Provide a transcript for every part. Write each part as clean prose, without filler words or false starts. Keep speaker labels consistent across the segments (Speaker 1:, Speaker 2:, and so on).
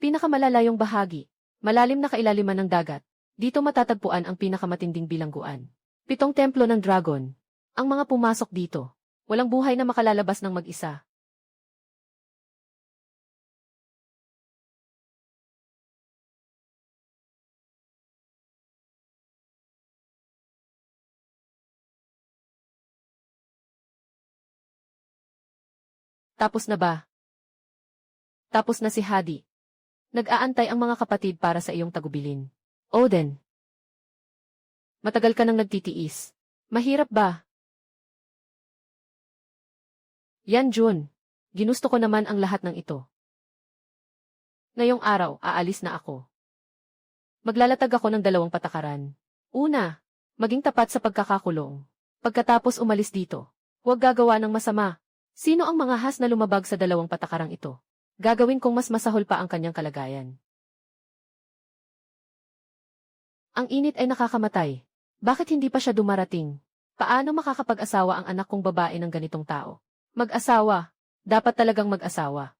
Speaker 1: Pinakamalalayong bahagi. Malalim na kailaliman ng dagat. Dito matatagpuan ang pinakamatinding bilangguan. 7 templo ng dragon. Ang mga pumasok dito. Walang buhay na makalalabas ng mag-isa. Tapos na ba? Tapos na si Hadi. Nag-aantay ang mga kapatid para sa iyong tagubilin. Oden. Matagal ka nang nagtitiis. Mahirap ba? Yan Jun. Ginusto ko naman ang lahat ng ito. Ngayong araw, aalis na ako. Maglalatag ako ng 2 patakaran. Una, maging tapat sa pagkakakulong. Pagkatapos umalis dito, huwag gagawa ng masama. Sino ang mga has na lumabag sa 2 patakarang ito? Gagawin kong mas masahol pa ang kanyang kalagayan. Ang init ay nakakamatay. Bakit hindi pa siya dumarating? Paano makakapag-asawa ang anak kong babae ng ganitong tao? Mag-asawa. Dapat talagang mag-asawa.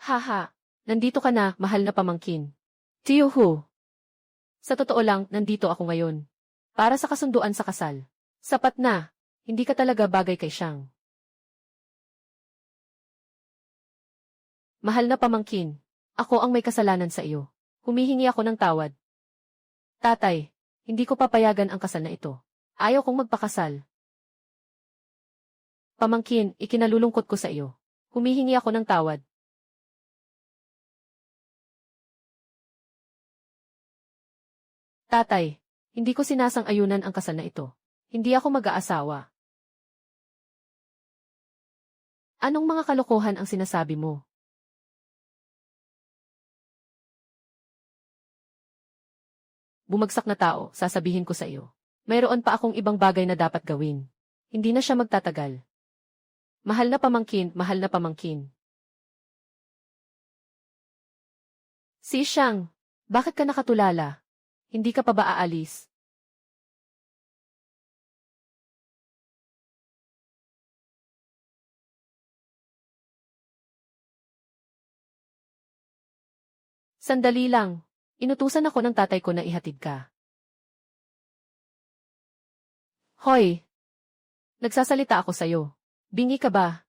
Speaker 1: Haha, nandito ka na, mahal na pamangkin. Tiyuhu. Sa totoo lang, nandito ako ngayon. Para sa kasunduan sa kasal. Sapat na. Hindi ka talaga bagay kay Siyang. Mahal na pamangkin, ako ang may kasalanan sa iyo. Humihingi ako ng tawad. Tatay, hindi ko papayagan ang kasal na ito. Ayaw kong magpakasal. Pamangkin, ikinalulungkot ko sa iyo. Humihingi ako ng tawad. Tatay, hindi ko sinasang-ayunan ang kasal na ito. Hindi ako mag-aasawa. Anong mga kalokohan ang sinasabi mo? Bumagsak na tao, sasabihin ko sa iyo. Mayroon pa akong ibang bagay na dapat gawin. Hindi na siya magtatagal. Mahal na pamangkin, mahal na pamangkin. Si Siyang, bakit ka nakatulala? Hindi ka pa ba aalis? Sandali lang. Inutusan ako ng tatay ko na ihatid ka. Hoy! Nagsasalita ako sa'yo. Bingi ka ba?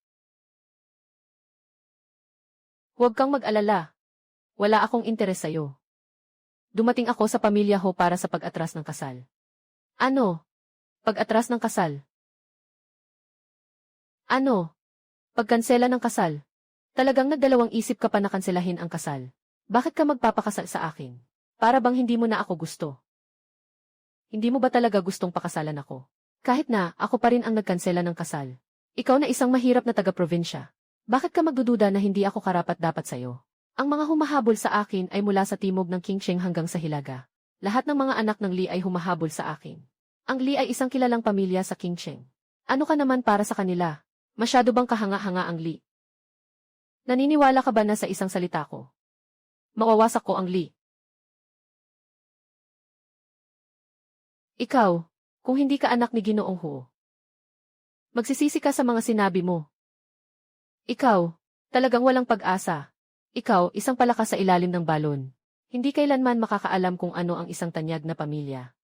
Speaker 1: Huwag kang mag-alala. Wala akong interes sa'yo. Dumating ako sa pamilya ho para sa pag-atras ng kasal. Ano? Pag-atras ng kasal? Ano? Pagkansela ng kasal? Talagang nagdalawang isip ka pa na kanselahin ang kasal. Bakit ka magpapakasal sa akin? Para bang hindi mo na ako gusto? Hindi mo ba talaga gustong pakasalan ako? Kahit na, ako pa rin ang nagkansela ng kasal. Ikaw na isang mahirap na taga-probinsya. Bakit ka magdududa na hindi ako karapat-dapat sa'yo? Ang mga humahabol sa akin ay mula sa timog ng Qingsheng hanggang sa Hilaga. Lahat ng mga anak ng Li ay humahabol sa akin. Ang Li ay isang kilalang pamilya sa Qingsheng. Ano ka naman para sa kanila? Masyado bang kahanga-hanga ang Li? Naniniwala ka ba na sa isang salita ko? Mawawasak ko ang Li. Ikaw, kung hindi ka anak ni Ginoong Huo, magsisisi ka sa mga sinabi mo. Ikaw, talagang walang pag-asa. Ikaw, isang palaka sa ilalim ng balon. Hindi kailanman makakaalam kung ano ang isang tanyag na pamilya.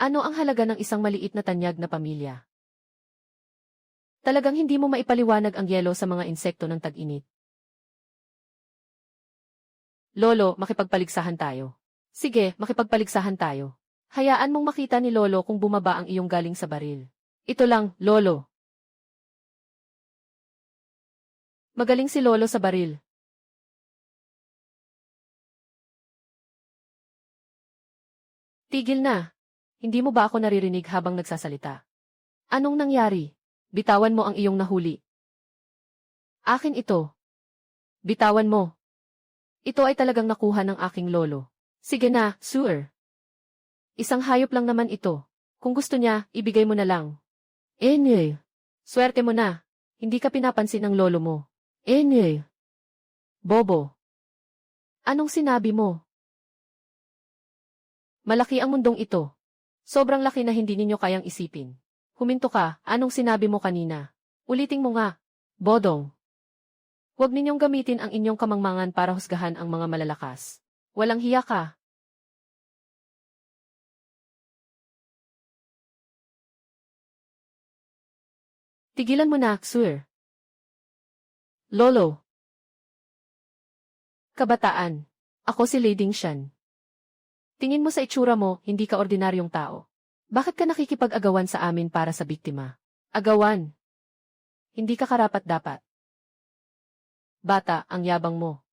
Speaker 1: Ano ang halaga ng isang maliit na tanyag na pamilya? Talagang hindi mo maipaliwanag ang yelo sa mga insekto ng tag-init. Lolo, makipagpaligsahan tayo. Sige, makipagpaligsahan tayo. Hayaan mong makita ni Lolo kung bumaba ang iyong galing sa baril. Ito lang, Lolo. Magaling si Lolo sa baril. Tigil na. Hindi mo ba ako naririnig habang nagsasalita? Anong nangyari? Bitawan mo ang iyong nahuli. Akin ito. Bitawan mo. Ito ay talagang nakuha ng aking lolo. Sige na, sir. Isang hayop lang naman ito. Kung gusto niya, ibigay mo na lang. Swerte mo na. Hindi ka pinapansin ng lolo mo. Bobo. Anong sinabi mo? Malaki ang mundong ito. Sobrang laki na hindi ninyo kayang isipin. Huminto ka, anong sinabi mo kanina? Ulitin mo nga. Bodong. Huwag ninyong gamitin ang inyong kamangmangan para husgahan ang mga malalakas. Walang hiya ka. Tigilan mo na, sir. Lolo. Kabataan. Ako si Lading Shan. Tingin mo sa itsura mo, hindi ka ordinaryong tao. Bakit ka nakikipag-agawan sa amin para sa biktima? Agawan. Hindi ka karapat-dapat. Bata, ang yabang mo.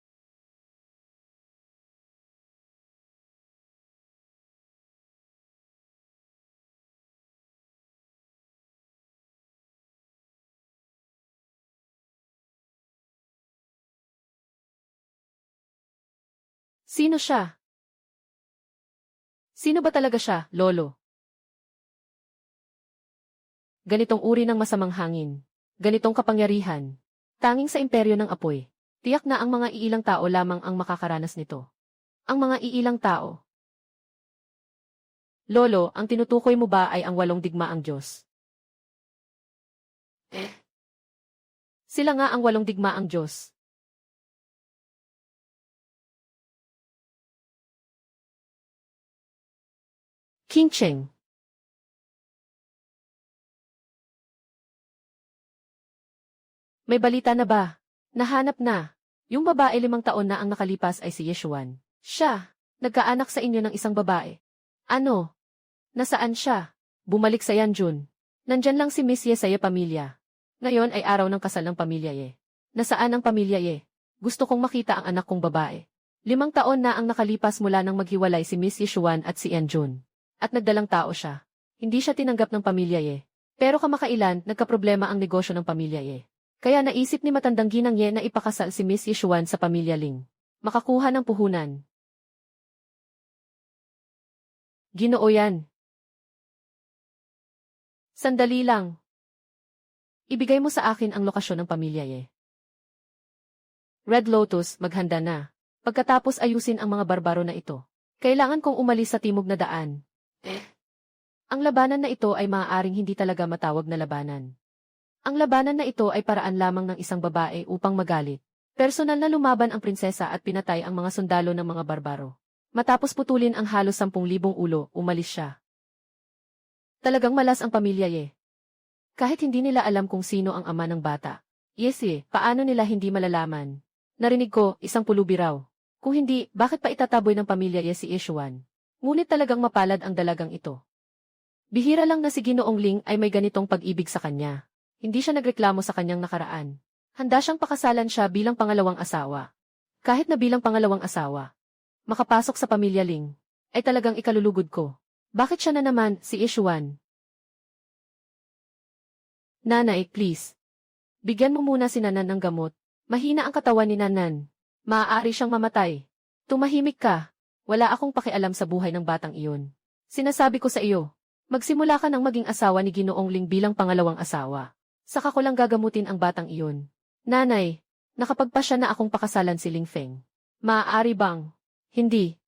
Speaker 1: Sino siya? Sino ba talaga siya, Lolo? Ganitong uri ng masamang hangin. Ganitong kapangyarihan. Tanging sa imperyo ng apoy. Tiyak na ang mga iilang tao lamang ang makakaranas nito. Ang mga iilang tao. Lolo, ang tinutukoy mo ba ay ang 8 digmaang Diyos? Sila nga ang 8 digmaang Diyos. King Cheng. May balita na ba? Nahanap na. Yung babae 5 taon na ang nakalipas ay si Yeshuan. Siya, nagkaanak sa inyo ng isang babae. Ano? Nasaan siya? Bumalik sa Yanjun. Nandyan lang si Miss Ye sa Ye pamilya. Ngayon ay araw ng kasal ng pamilya Ye. Nasaan ang pamilya Ye? Gusto kong makita ang anak kong babae. 5 taon na ang nakalipas mula nang maghiwalay si Miss Yeshuan at si Yanjun. At nagdalang tao siya. Hindi siya tinanggap ng pamilya Ye. Pero kamakailan, nagkaproblema ang negosyo ng pamilya Ye. Kaya naisip ni matandang ginang Ye na ipakasal si Miss Yeshuan sa pamilya Ling. Makakuha ng puhunan. Ginoo yan. Sandali lang. Ibigay mo sa akin ang lokasyon ng pamilya Ye. Red Lotus, maghanda na. Pagkatapos ayusin ang mga barbaro na ito. Kailangan kong umalis sa timog na daan. Ang labanan na ito ay maaaring hindi talaga matawag na labanan. Ang labanan na ito ay paraan lamang ng isang babae upang magalit. Personal na lumaban ang prinsesa at pinatay ang mga sundalo ng mga barbaro. Matapos putulin ang halos 10,000 ulo, umalis siya. Talagang malas ang pamilya Ye. Kahit hindi nila alam kung sino ang ama ng bata. Yes Ye, paano nila hindi malalaman? Narinig ko, isang pulubi raw. Kung hindi, bakit pa itataboy ng pamilya Ye si Yeshuan? Ngunit talagang mapalad ang dalagang ito. Bihira lang na si Ginoong Ling ay may ganitong pag-ibig sa kanya. Hindi siya nagreklamo sa kanyang nakaraan. Handa siyang pakasalan siya bilang pangalawang asawa. Kahit na bilang pangalawang asawa. Makapasok sa pamilya Ling, ay talagang ikalulugod ko. Bakit siya na naman, si Yeshuan? Nanay, please. Bigyan mo muna si Nanan ng gamot. Mahina ang katawan ni Nanan. Maaari siyang mamatay. Tumahimik ka. Wala akong pakialam sa buhay ng batang iyon. Sinasabi ko sa iyo, magsimula ka ng maging asawa ni Ginoong Ling bilang pangalawang asawa. Saka ko lang gagamutin ang batang iyon. Nanay, nakapagpasya na akong pakasalan si Ling Feng. Maaari bang? Hindi.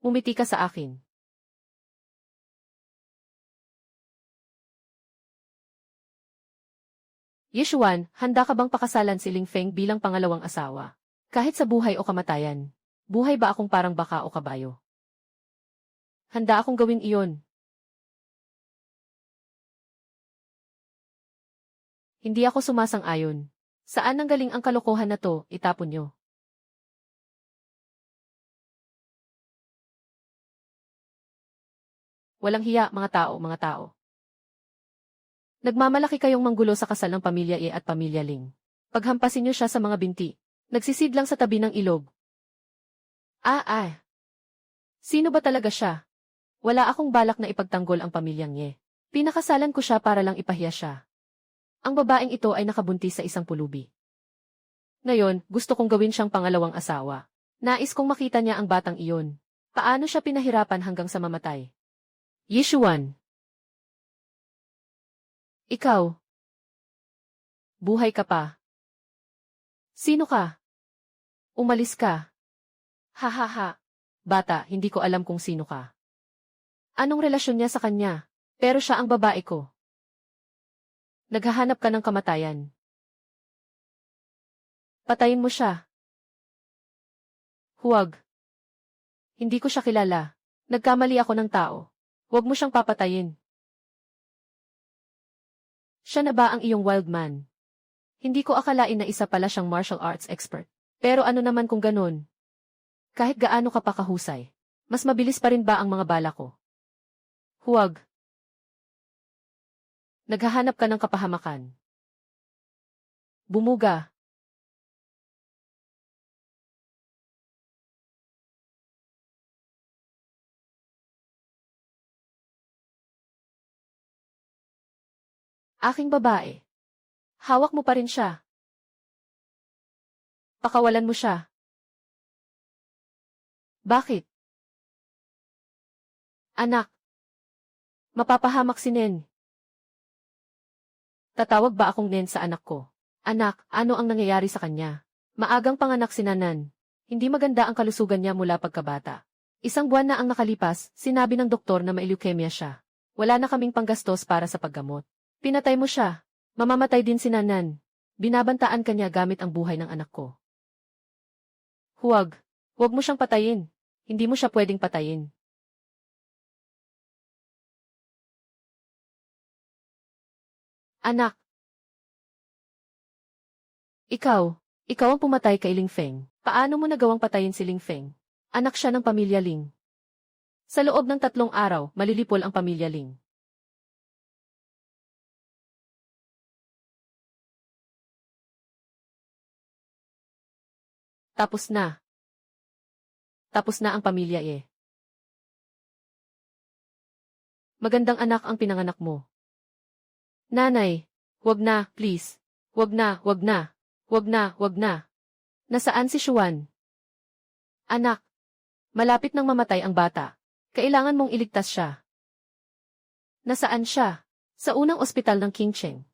Speaker 1: Umiti ka sa akin. Yeshuan, handa ka bang pakasalan si Ling Feng bilang pangalawang asawa? Kahit sa buhay o kamatayan. Buhay ba akong parang baka o kabayo? Handa akong gawin iyon. Hindi ako sumasang-ayon. Saan nanggaling ang kalokohan na to, itapon nyo. Walang hiya, mga tao, mga tao. Nagmamalaki kayong manggulo sa kasal ng pamilya E at pamilya Ling. Paghampasin nyo siya sa mga binti. Nagsisidlang sa tabi ng ilog. Sino ba talaga siya? Wala akong balak na ipagtanggol ang pamilyang Ye. Pinakasalan ko siya para lang ipahiya siya. Ang babaeng ito ay nakabuntis sa isang pulubi. Ngayon, gusto kong gawin siyang pangalawang asawa. Nais kong makita niya ang batang iyon. Paano siya pinahirapan hanggang sa mamatay? Yeshuan. Ikaw. Buhay ka pa. Sino ka? Umalis ka. Ha ha ha. Bata, hindi ko alam kung sino ka. Anong relasyon niya sa kanya? Pero siya ang babae ko. Naghahanap ka ng kamatayan. Patayin mo siya. Huwag. Hindi ko siya kilala. Nagkamali ako ng tao. Huwag mo siyang papatayin. Siya na ba ang iyong wild man? Hindi ko akalain na isa pala siyang martial arts expert. Pero ano naman kung ganun? Kahit gaano ka pa kahusay, mas mabilis pa rin ba ang mga bala ko? Huwag. Naghahanap ka ng kapahamakan. Bumuga. Aking babae. Hawak mo pa rin siya. Pakawalan mo siya. Bakit? Anak. Mapapahamak si Nen. Tatawag ba akong Nen sa anak ko? Anak, ano ang nangyayari sa kanya? Maagang panganak si Nanan. Hindi maganda ang kalusugan niya mula pagkabata. Isang buwan na ang nakalipas, sinabi ng doktor na may leukemia siya. Wala na kaming panggastos para sa paggamot. Pinatay mo siya. Mamamatay din si Nanan. Binabantaan kanya gamit ang buhay ng anak ko. Huwag. Huwag mo siyang patayin. Hindi mo siya pwedeng patayin. Anak. Ikaw ang pumatay kay Ling Feng. Paano mo nagawang patayin si Ling Feng? Anak siya ng pamilya Ling. Sa loob ng 3 araw, malilipol ang pamilya Ling. Tapos na. Tapos na ang pamilya eh. Magandang anak ang pinanganak mo. Nanay, wag na, please. Wag na, wag na. Wag na, wag na. Nasaan si Xuan? Anak, malapit nang mamatay ang bata. Kailangan mong iligtas siya. Nasaan siya? Sa unang ospital ng Qingcheng.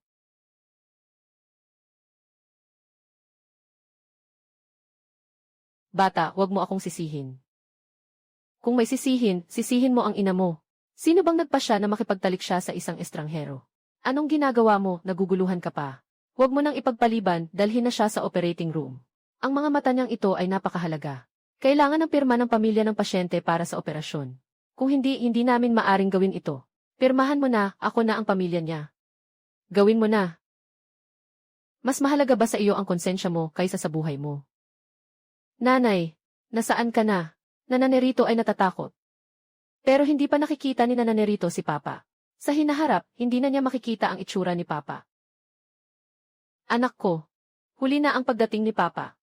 Speaker 1: Bata, wag mo akong sisihin. Kung may sisihin, sisihin mo ang ina mo. Sino bang nagpasya na makipagtalik siya sa isang estranghero? Anong ginagawa mo, naguguluhan ka pa? Huwag mo nang ipagpaliban, dalhin na siya sa operating room. Ang mga mata niyang ito ay napakahalaga. Kailangan ng pirma ng pamilya ng pasyente para sa operasyon. Kung hindi namin maaring gawin ito. Pirmahan mo na, ako na ang pamilya niya. Gawin mo na. Mas mahalaga ba sa iyo ang konsensya mo kaysa sa buhay mo? Nanay, nasaan ka na? Nananerito ay natatakot. Pero hindi pa nakikita ni Nananerito si Papa. Sa hinaharap, hindi na niya makikita ang itsura ni Papa. Anak ko, huli na ang pagdating ni Papa.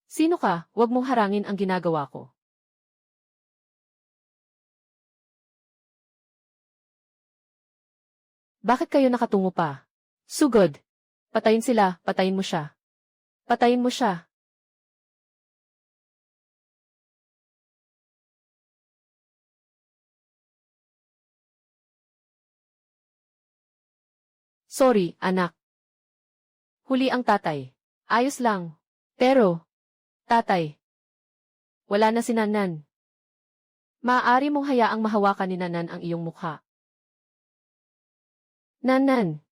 Speaker 1: Sino ka? Huwag mong harangin ang ginagawa ko. Bakit kayo nakatungo pa? Sugod. Patayin sila, patayin mo siya. Patayin mo siya. Sorry, anak. Huli ang tatay. Ayos lang. Pero, tatay, wala na si Nanan. Maaari mong hayaang mahawakan ni Nanan ang iyong mukha. Nanan.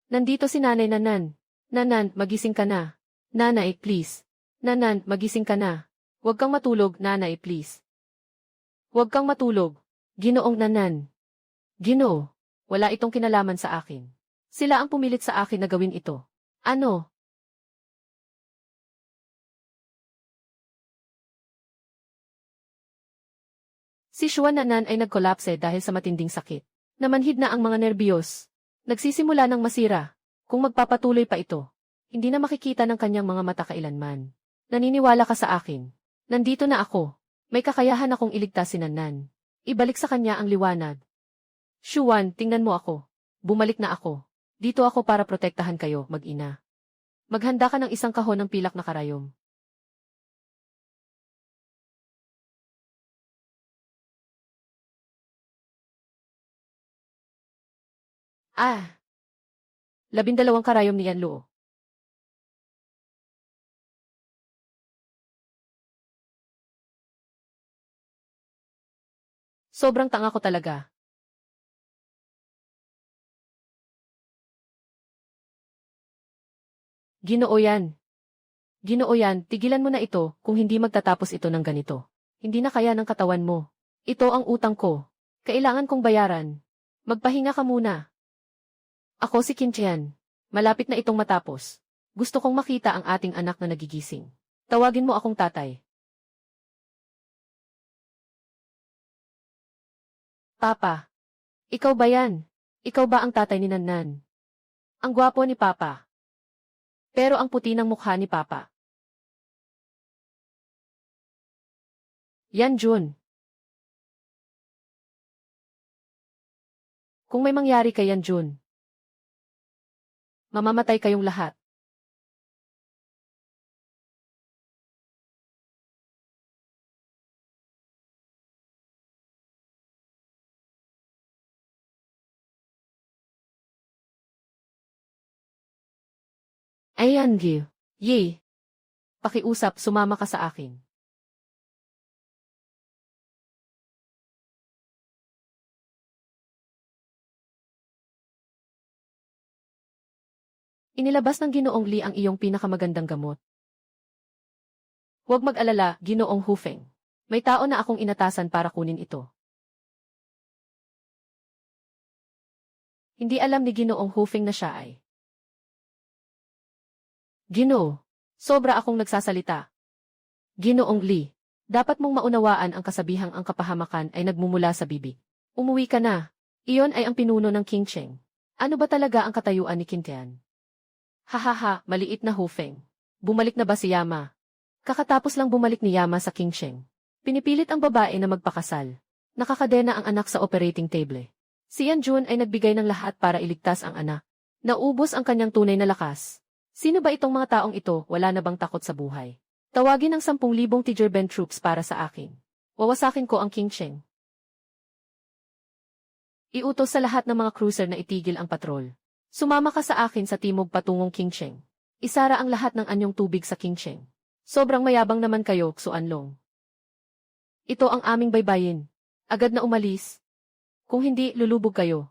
Speaker 1: Nandito si Nanay Nanan. Nanan, magising ka na. Nanay, please. Nanan, magising ka na. Huwag kang matulog, Nanay, please. Huwag kang matulog. Ginoong Nanan. Ginoo, wala itong kinalaman sa akin. Sila ang pumilit sa akin na gawin ito. Ano? Si Xuan Nanan ay nagkolapse dahil sa matinding sakit. Namanhid na ang mga nerbiyos. Nagsisimula ng masira. Kung magpapatuloy pa ito, hindi na makikita ng kanyang mga mata kailanman. Naniniwala ka sa akin. Nandito na ako. May kakayahan akong iligtas si Nanan. Ibalik sa kanya ang liwanag. Xuan, tingnan mo ako. Bumalik na ako. Dito ako para protektahan kayo, mag-ina. Maghanda ka ng isang kahon ng pilak na karayom. Ah! 12 karayom ni Yanluo. Sobrang tanga ko talaga. Ginoo yan. Ginoo yan, tigilan mo na ito kung hindi magtatapos ito ng ganito. Hindi na kaya ng katawan mo. Ito ang utang ko. Kailangan kong bayaran. Magpahinga ka muna. Ako si Kim Tian. Malapit na itong matapos. Gusto kong makita ang ating anak na nagigising. Tawagin mo akong tatay. Papa. Ikaw ba yan? Ikaw ba ang tatay ni Nannan? Ang gwapo ni Papa. Pero ang puti ng mukha ni Papa. Yan Jun. Kung may mangyari kay Yan Jun, mamamatay kayong lahat. Ayan Gil. Ye. Pakiusap, sumama ka sa akin. Inilabas ng Ginoong Li ang iyong pinakamagandang gamot. Huwag mag-alala, Ginoong Hufeng. May tao na akong inatasan para kunin ito. Hindi alam ni Ginoong Hufeng na siya ay. Ginoo, sobra akong nagsasalita. Ginoong Li, dapat mong maunawaan ang kasabihang ang kapahamakan ay nagmumula sa bibig. Umuwi ka na. Iyon ay ang pinuno ng King Cheng. Ano ba talaga ang katayuan ni Kintian? Hahaha, maliit na Hufeng. Bumalik na ba si Yama? Kakatapos lang bumalik ni Yama sa King Cheng. Pinipilit ang babae na magpakasal. Nakakadena ang anak sa operating table. Si Yan Jun ay nagbigay ng lahat para iligtas ang anak. Naubos ang kanyang tunay na lakas. Sino ba itong mga taong ito, wala na bang takot sa buhay? Tawagin ang 10,000 Tigerben troops para sa akin. Wawasakin ko ang King Cheng. Iutos sa lahat ng mga cruiser na itigil ang patrol. Sumama ka sa akin sa timog patungong King Cheng. Isara ang lahat ng anyong tubig sa King Cheng. Sobrang mayabang naman kayo, Xuanlong. Ito ang aming baybayin. Agad na umalis. Kung hindi, lulubog kayo.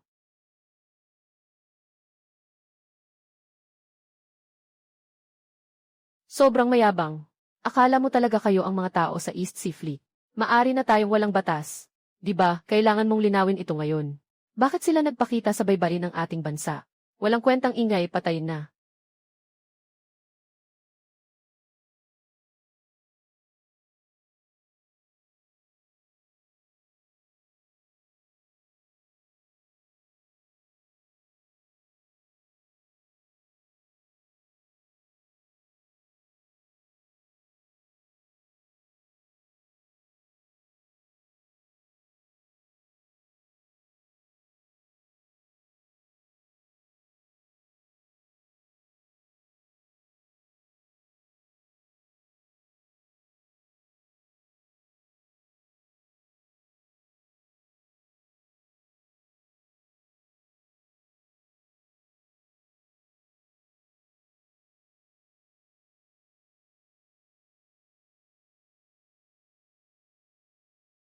Speaker 1: Sobrang mayabang. Akala mo talaga kayo ang mga tao sa East Sea Fleet. Maari na tayong walang batas. Diba, kailangan mong linawin ito ngayon. Bakit sila nagpakita sa baybayin ng ating bansa? Walang kwentang ingay, patayin na.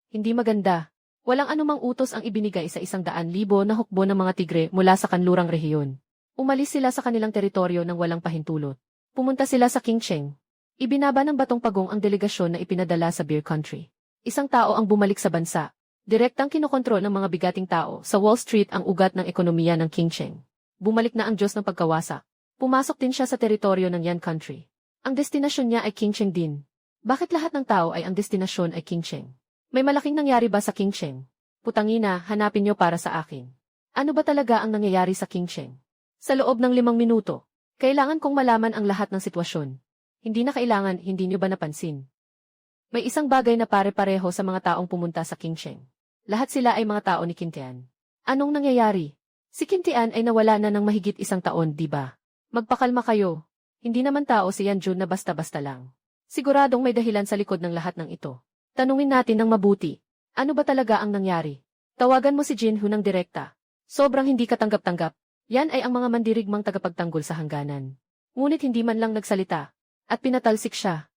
Speaker 1: Hindi maganda. Walang anumang utos ang ibinigay sa 100,000 na hukbo ng mga tigre mula sa kanlurang rehiyon. Umalis sila sa kanilang teritoryo nang walang pahintulot. Pumunta sila sa King Cheng. Ibinaba ng Batong Pagong ang delegasyon na ipinadala sa Beer Country. Isang tao ang bumalik sa bansa. Direktang kinokontrol ng mga bigating tao. Sa Wall Street ang ugat ng ekonomiya ng King Cheng. Bumalik na ang Diyos ng pagkawasak. Pumasok din siya sa teritoryo ng Yan Country. Ang destinasyon niya ay King Cheng din. Bakit lahat ng tao ay ang destinasyon ay King Cheng? May malaking nangyari ba sa King Cheng? Putangina, hanapin niyo para sa akin. Ano ba talaga ang nangyayari sa King Cheng? Sa loob ng 5 minuto, kailangan kong malaman ang lahat ng sitwasyon. Hindi na kailangan, hindi niyo ba napansin? May isang bagay na pare-pareho sa mga taong pumunta sa King Cheng. Lahat sila ay mga tao ni Kintian. Anong nangyayari? Si Kintian ay nawala na ng mahigit 1 taon, di ba? Magpakalma kayo. Hindi naman tao si Yan Jun na basta-basta lang. Siguradong may dahilan sa likod ng lahat ng ito. Tanungin natin ng mabuti. Ano ba talaga ang nangyari? Tawagan mo si Jinhu ng direkta. Sobrang hindi katanggap-tanggap. Yan ay ang mga mandirigmang tagapagtanggol sa hangganan. Ngunit hindi man lang nagsalita. At pinatalsik siya.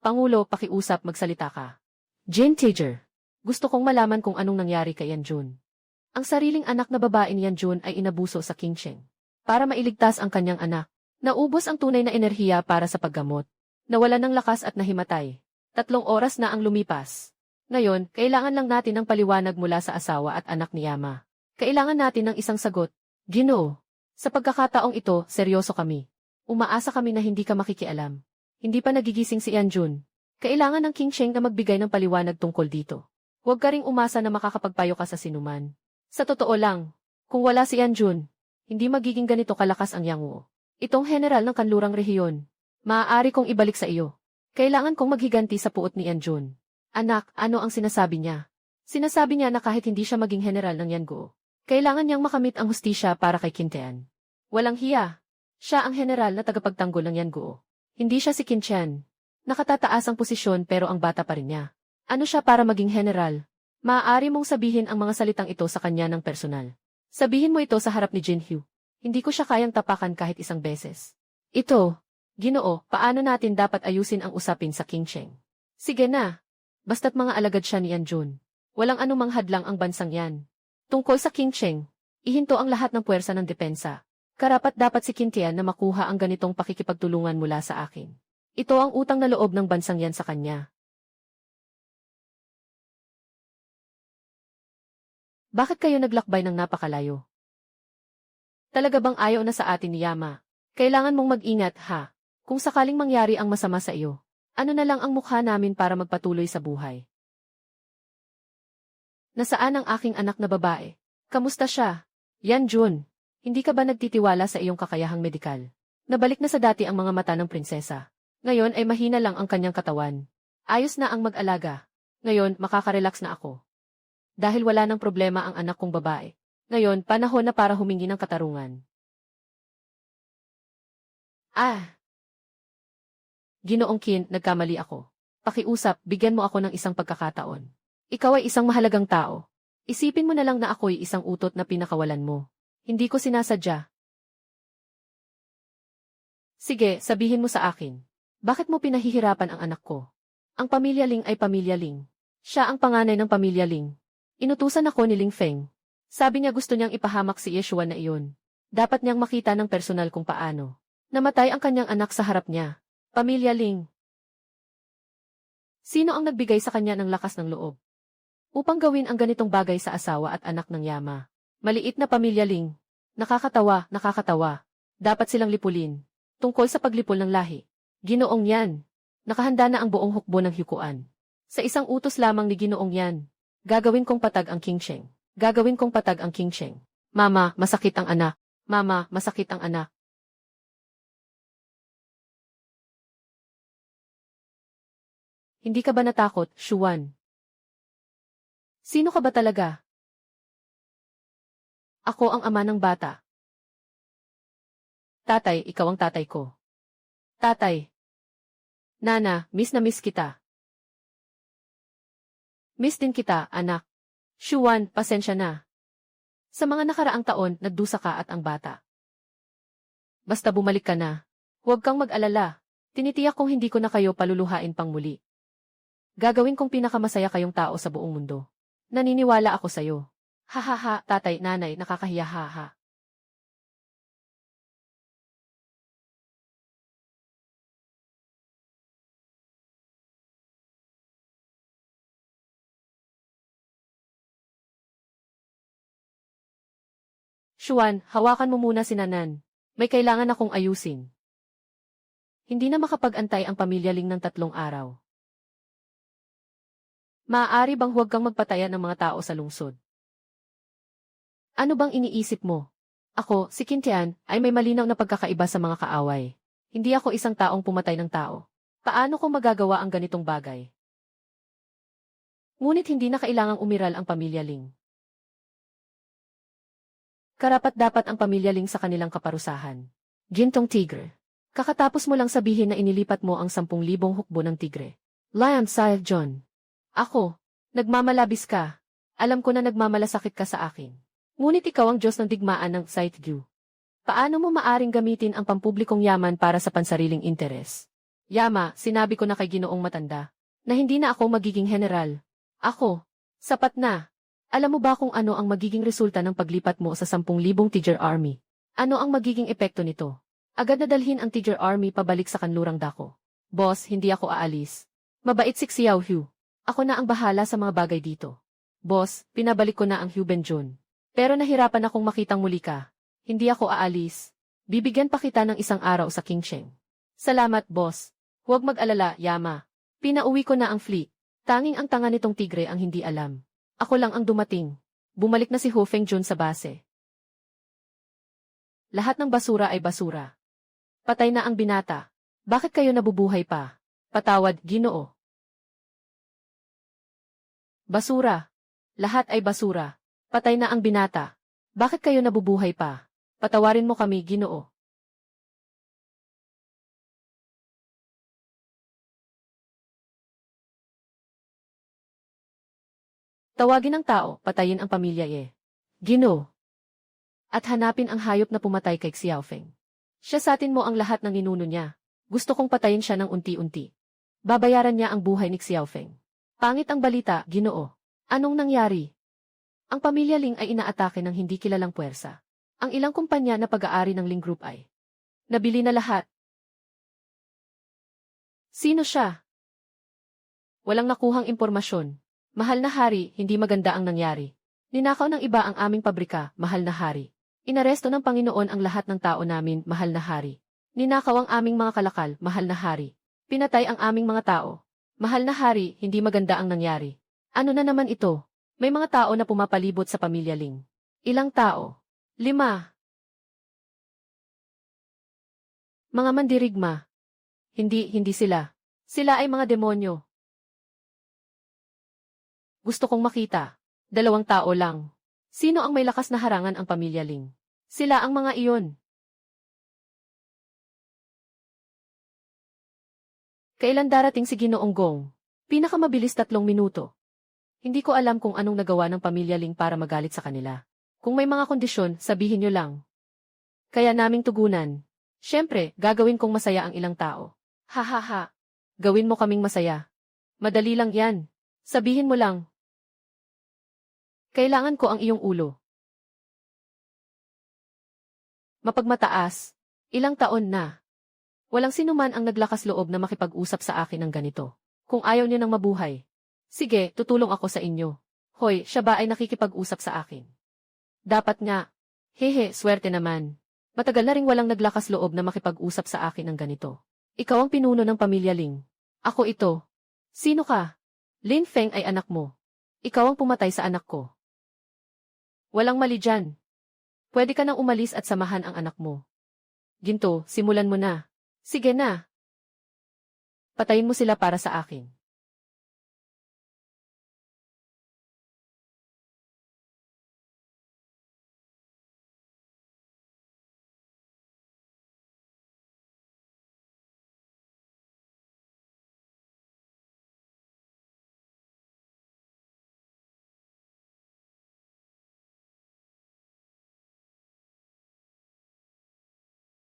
Speaker 1: Pangulo, pakiusap, magsalita ka. Jin Tiger. Gusto kong malaman kung anong nangyari kay Yanjun. Ang sariling anak na babae ni Yanjun ay inabuso sa Qingcheng. Para mailigtas ang kanyang anak, naubos ang tunay na enerhiya para sa paggamot. Nawalan ng lakas at nahimatay. 3 oras na ang lumipas. Ngayon, kailangan lang natin ng paliwanag mula sa asawa at anak ni Yama. Kailangan natin ng isang sagot. Ginoo. Sa pagkakataong ito, seryoso kami. Umaasa kami na hindi ka makikialam. Hindi pa nagigising si Yanjun. Kailangan ng Qingcheng na magbigay ng paliwanag tungkol dito. Huwag ka ring umasa na makakapagpayo ka sa sinuman. Sa totoo lang, kung wala si Yanjun, hindi magiging ganito kalakas ang Yangwo. Itong general ng kanlurang rehiyon. Maaari kong ibalik sa iyo. Kailangan kong maghiganti sa puot ni Yanjun. Anak, ano ang sinasabi niya? Sinasabi niya na kahit hindi siya maging general ng Yanguo, kailangan niyang makamit ang hustisya para kay Qintian. Walang hiya. Siya ang general na tagapagtanggol ng Yanguo. Hindi siya si Qintian. Nakatataas ang posisyon pero ang bata pa rin niya. Ano siya para maging general? Maaari mong sabihin ang mga salitang ito sa kanya ng personal. Sabihin mo ito sa harap ni Jinhyu. Hindi ko siya kayang tapakan kahit isang beses. Ito, Ginoo, paano natin dapat ayusin ang usapin sa Qingcheng? Sige na. Basta't mga alagad siya ni Yanjun. Walang anumang hadlang ang bansang yan. Tungkol sa Qingcheng, ihinto ang lahat ng puwersa ng depensa. Karapat dapat si Qintian na makuha ang ganitong pakikipagtulungan mula sa akin. Ito ang utang na loob ng bansang yan sa kanya. Bakit kayo naglakbay ng napakalayo? Talaga bang ayaw na sa atin ni Yama? Kailangan mong mag-ingat, ha? Kung sakaling mangyari ang masama sa iyo, ano na lang ang mukha namin para magpatuloy sa buhay? Nasaan ang aking anak na babae? Kamusta siya? Yanjun, hindi ka ba nagtitiwala sa iyong kakayahang medikal? Nabalik na sa dati ang mga mata ng prinsesa. Ngayon ay mahina lang ang kanyang katawan. Ayos na ang mag-alaga. Ngayon, makakarelax na ako. Dahil wala ng problema ang anak kong babae. Ngayon, panahon na para humingi ng katarungan. Ginoong Qin, nagkamali ako. Pakiusap, bigyan mo ako ng isang pagkakataon. Ikaw ay isang mahalagang tao. Isipin mo na lang na ako'y isang utot na pinakawalan mo. Hindi ko sinasadya. Sige, sabihin mo sa akin. Bakit mo pinahihirapan ang anak ko? Ang pamilya Ling ay pamilya Ling. Siya ang panganay ng pamilya Ling. Inutusan ako ni Ling Feng. Sabi niya gusto niyang ipahamak si Yeshua na iyon. Dapat niyang makita ng personal kung paano. Namatay ang kanyang anak sa harap niya. Pamilya Ling. Sino ang nagbigay sa kanya ng lakas ng loob? Upang gawin ang ganitong bagay sa asawa at anak ng Yama. Maliit na pamilya Ling. Nakakatawa, nakakatawa. Dapat silang lipulin. Tungkol sa paglipol ng lahi. Ginoong yan. Nakahanda na ang buong hukbo ng Hyukoan. Sa isang utos lamang ni Ginoong yan. Gagawin kong patag ang Qingcheng. Gagawin kong patag ang Qingcheng. Mama, masakit ang anak. Mama, masakit ang anak. Hindi ka ba natakot, Shuan? Sino ka ba talaga? Ako ang ama ng bata. Tatay, ikaw ang tatay ko. Tatay. Nana, miss na miss kita. Miss din kita, anak. Shuan, pasensya na. Sa mga nakaraang taon, nagdusa ka at ang bata. Basta bumalik ka na. Huwag kang mag-alala. Tinitiyak kong hindi ko na kayo paluluhain pang muli. Gagawin kong pinakamasaya kayong tao sa buong mundo. Naniniwala ako sa'yo. Ha, tatay, nanay, nakakahiya, ha. Shuan, hawakan mo muna si Nanan. May kailangan akong ayusin. Hindi na makapag-antay ang pamilya Ling ng 3 araw. Maaari bang huwag kang magpataya ng mga tao sa lungsod? Ano bang iniisip mo? Ako, si Qintian, ay may malinaw na pagkakaiba sa mga kaaway. Hindi ako isang taong pumatay ng tao. Paano ko magagawa ang ganitong bagay? Ngunit hindi na kailangang umiral ang pamilya Ling. Karapat-dapat ang pamilya Ling sa kanilang kaparusahan. Gintong tigre. Kakatapos mo lang sabihin na inilipat mo ang 10,000 hukbo ng tigre. Liam Sae John. Ako, nagmamalabis ka. Alam ko na nagmamalasakit ka sa akin. Ngunit ikaw ang Diyos ng digmaan ng Saitgyu. Paano mo maaring gamitin ang pampublikong yaman para sa pansariling interes? Yama, sinabi ko na kay Ginoong Matanda, na hindi na ako magiging general. Ako, Sapat na. Alam mo ba kung ano ang magiging resulta ng paglipat mo sa 10,000 Tiger Army? Ano ang magiging epekto nito? Agad na dalhin ang Tiger Army pabalik sa kanlurang dako. Boss, hindi ako aalis. Mabait si Xiao Hu. Ako na ang bahala sa mga bagay dito. Boss, pinabalik ko na ang Hu Benjun. Pero nahirapan akong makitang muli ka. Hindi ako aalis. Bibigyan pa kita ng isang araw sa Qingsheng. Salamat, boss. Huwag mag-alala, Yama. Pinauwi ko na ang fleet. Tanging ang tanga nitong tigre ang hindi alam. Ako lang ang dumating. Bumalik na si Hu Fengjun sa base. Lahat ng basura ay basura. Patay na ang binata. Bakit kayo nabubuhay pa? Patawad, Ginoo. Basura. Lahat ay basura. Patay na ang binata. Bakit kayo nabubuhay pa? Patawarin mo kami, Ginoo. Tawagin ang tao, patayin ang pamilya Ginoo. At hanapin ang hayop na pumatay kay Xiaofeng. Siya satin mo ang lahat ng ninuno niya. Gusto kong patayin siya ng unti-unti. Babayaran niya ang buhay ni Xiaofeng. Pangit ang balita, Ginoo. Anong nangyari? Ang pamilya Ling ay inaatake ng hindi kilalang puwersa. Ang ilang kumpanya na pag-aari ng Ling Group ay nabili na lahat. Sino siya? Walang nakuhang impormasyon. Mahal na hari, hindi maganda ang nangyari. Ninakaw ng iba ang aming pabrika, mahal na hari. Inaresto ng Panginoon ang lahat ng tao namin, mahal na hari. Ninakaw ang aming mga kalakal, mahal na hari. Pinatay ang aming mga tao. Mahal na hari, hindi maganda ang nangyari. Ano na naman ito? May mga tao na pumapalibot sa pamilya Ling. Ilang tao? 5. Mga mandirigma. Hindi sila. Sila ay mga demonyo. Gusto kong makita. 2 tao lang. Sino ang may lakas na harangan ang pamilya Ling? Sila ang mga iyon. Kailan darating si Ginoong Gong? Pinakamabilis 3 minuto. Hindi ko alam kung anong nagawa ng pamilya Ling para magalit sa kanila. Kung may mga kondisyon, sabihin nyo lang. Kaya naming tugunan. Siyempre, gagawin kong masaya ang ilang tao. Ha ha ha. Gawin mo kaming masaya. Madali lang yan. Sabihin mo lang. Kailangan ko ang iyong ulo. Mapagmataas. Ilang taon na. Walang sinuman ang naglakas loob na makipag-usap sa akin ng ganito. Kung ayaw niyo nang mabuhay. Sige, tutulong ako sa inyo. Hoy, siya ba ay nakikipag-usap sa akin? Dapat nga. Hehe, swerte naman. Matagal na ring walang naglakas loob na makipag-usap sa akin ng ganito. Ikaw ang pinuno ng pamilya Ling. Ako ito. Sino ka? Lin Feng ay anak mo. Ikaw ang pumatay sa anak ko. Walang mali dyan. Pwede ka nang umalis at samahan ang anak mo. Ginto, simulan mo na. Sige na. Patayin mo sila para sa akin.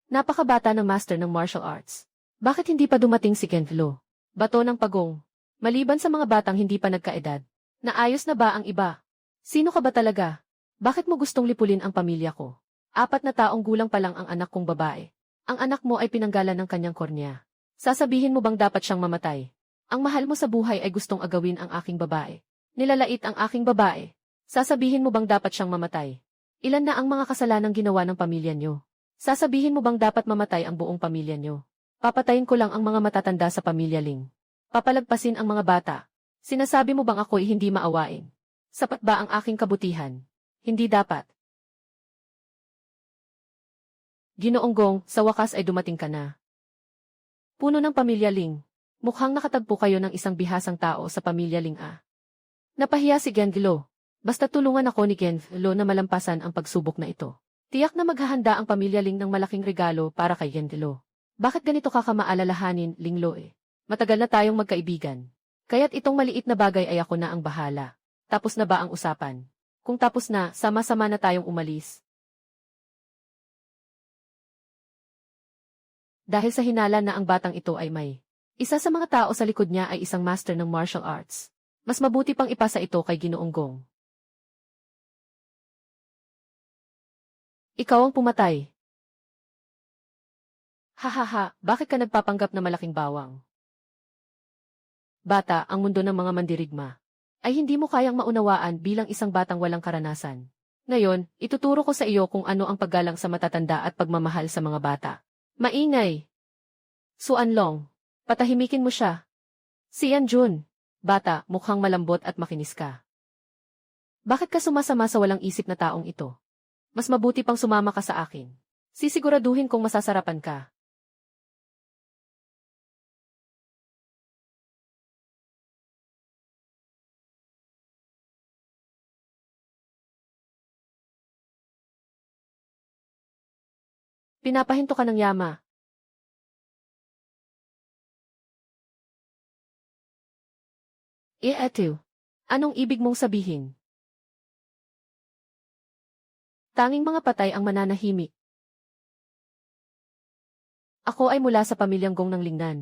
Speaker 1: Napakabata ng master ng martial arts. Bakit hindi pa dumating si Genflo? Bato ng pagong. Maliban sa mga batang hindi pa nagkaedad. Naayos na ba ang iba? Sino ka ba talaga? Bakit mo gustong lipulin ang pamilya ko? 4 na taong gulang pa lang ang anak kong babae. Ang anak mo ay pinanggalan ng kanyang kornea. Sasabihin mo bang dapat siyang mamatay? Ang mahal mo sa buhay ay gustong agawin ang aking babae. Nilalait ang aking babae. Sasabihin mo bang dapat siyang mamatay? Ilan na ang mga kasalanang ginawa ng pamilya niyo? Sasabihin mo bang dapat mamatay ang buong pamilya niyo? Papatayin ko lang ang mga matatanda sa pamilya Ling. Papalagpasin ang mga bata. Sinasabi mo bang ako'y hindi maawain? Sapat ba ang aking kabutihan? Hindi dapat. Ginoong Gong, sa wakas ay dumating ka na. Puno ng pamilya Ling. Mukhang nakatagpo kayo ng isang bihasang tao sa pamilya Ling ah. Napahiya si Genflo. Basta tulungan ako ni Genflo na malampasan ang pagsubok na ito. Tiyak na maghahanda ang pamilya Ling ng malaking regalo para kay Genflo. Bakit ganito ka kamaalalahanin, Linglo eh? Matagal na tayong magkaibigan. Kaya't itong maliit na bagay ay ako na ang bahala. Tapos na ba ang usapan? Kung tapos na, sama-sama na tayong umalis. Dahil sa hinala na ang batang ito ay may. Isa sa mga tao sa likod niya ay isang master ng martial arts. Mas mabuti pang ipasa ito kay Ginoong Gong. Ikaw ang pumatay. Hahaha, bakit ka nagpapanggap na malaking bawang? Bata, ang mundo ng mga mandirigma ay hindi mo kayang maunawaan bilang isang batang walang karanasan. Ngayon, ituturo ko sa iyo kung ano ang paggalang sa matatanda at pagmamahal sa mga bata. Maingay! Suanlong, patahimikin mo siya. Si Yanjun, bata, mukhang malambot at makinis ka. Bakit ka sumasama sa walang isip na taong ito? Mas mabuti pang sumama ka sa akin. Sisiguraduhin kong masasarapan ka. Pinapahinto ka ng yama. Eto, anong ibig mong sabihin? Tanging mga patay ang mananahimik. Ako ay mula sa pamilyang Gong ng Lingnan.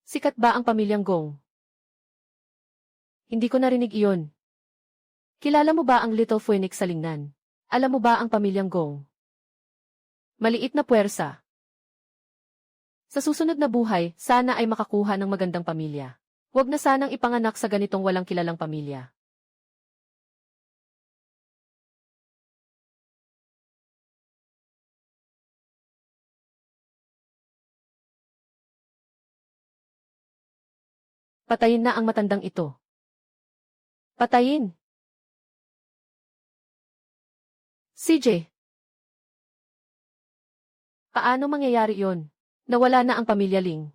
Speaker 1: Sikat ba ang pamilyang Gong? Hindi ko narinig iyon. Kilala mo ba ang Little Phoenix sa Lingnan? Alam mo ba ang pamilyang Gong? Maliit na puwersa. Sa susunod na buhay, sana ay makakuha ng magandang pamilya. Huwag na sanang ipanganak sa ganitong walang kilalang pamilya. Patayin na ang matandang ito. Patayin! CJ! Paano mangyayari yon? Nawala na ang pamilya Ling.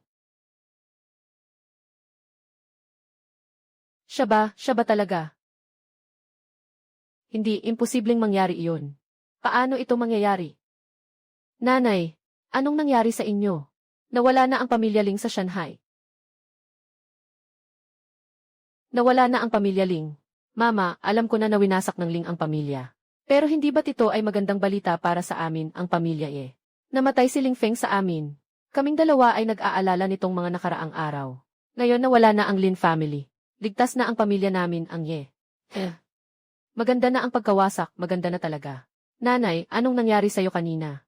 Speaker 1: Siya ba talaga? Hindi, imposibleng mangyari iyon. Paano ito mangyayari? Nanay, anong nangyari sa inyo? Nawala na ang pamilya Ling sa Shanghai. Nawala na ang pamilya Ling. Mama, alam ko na nawinasak ng Ling ang pamilya. Pero hindi ba't ito ay magandang balita para sa amin, ang pamilya eh? Namatay si Ling Feng sa amin. Kaming dalawa ay nag-aalala nitong mga nakaraang araw. Ngayon nawala na ang Lin family. Ligtas na ang pamilya namin, ang Ye. Maganda na ang pagkawasak, maganda na talaga. Nanay, anong nangyari sa'yo kanina?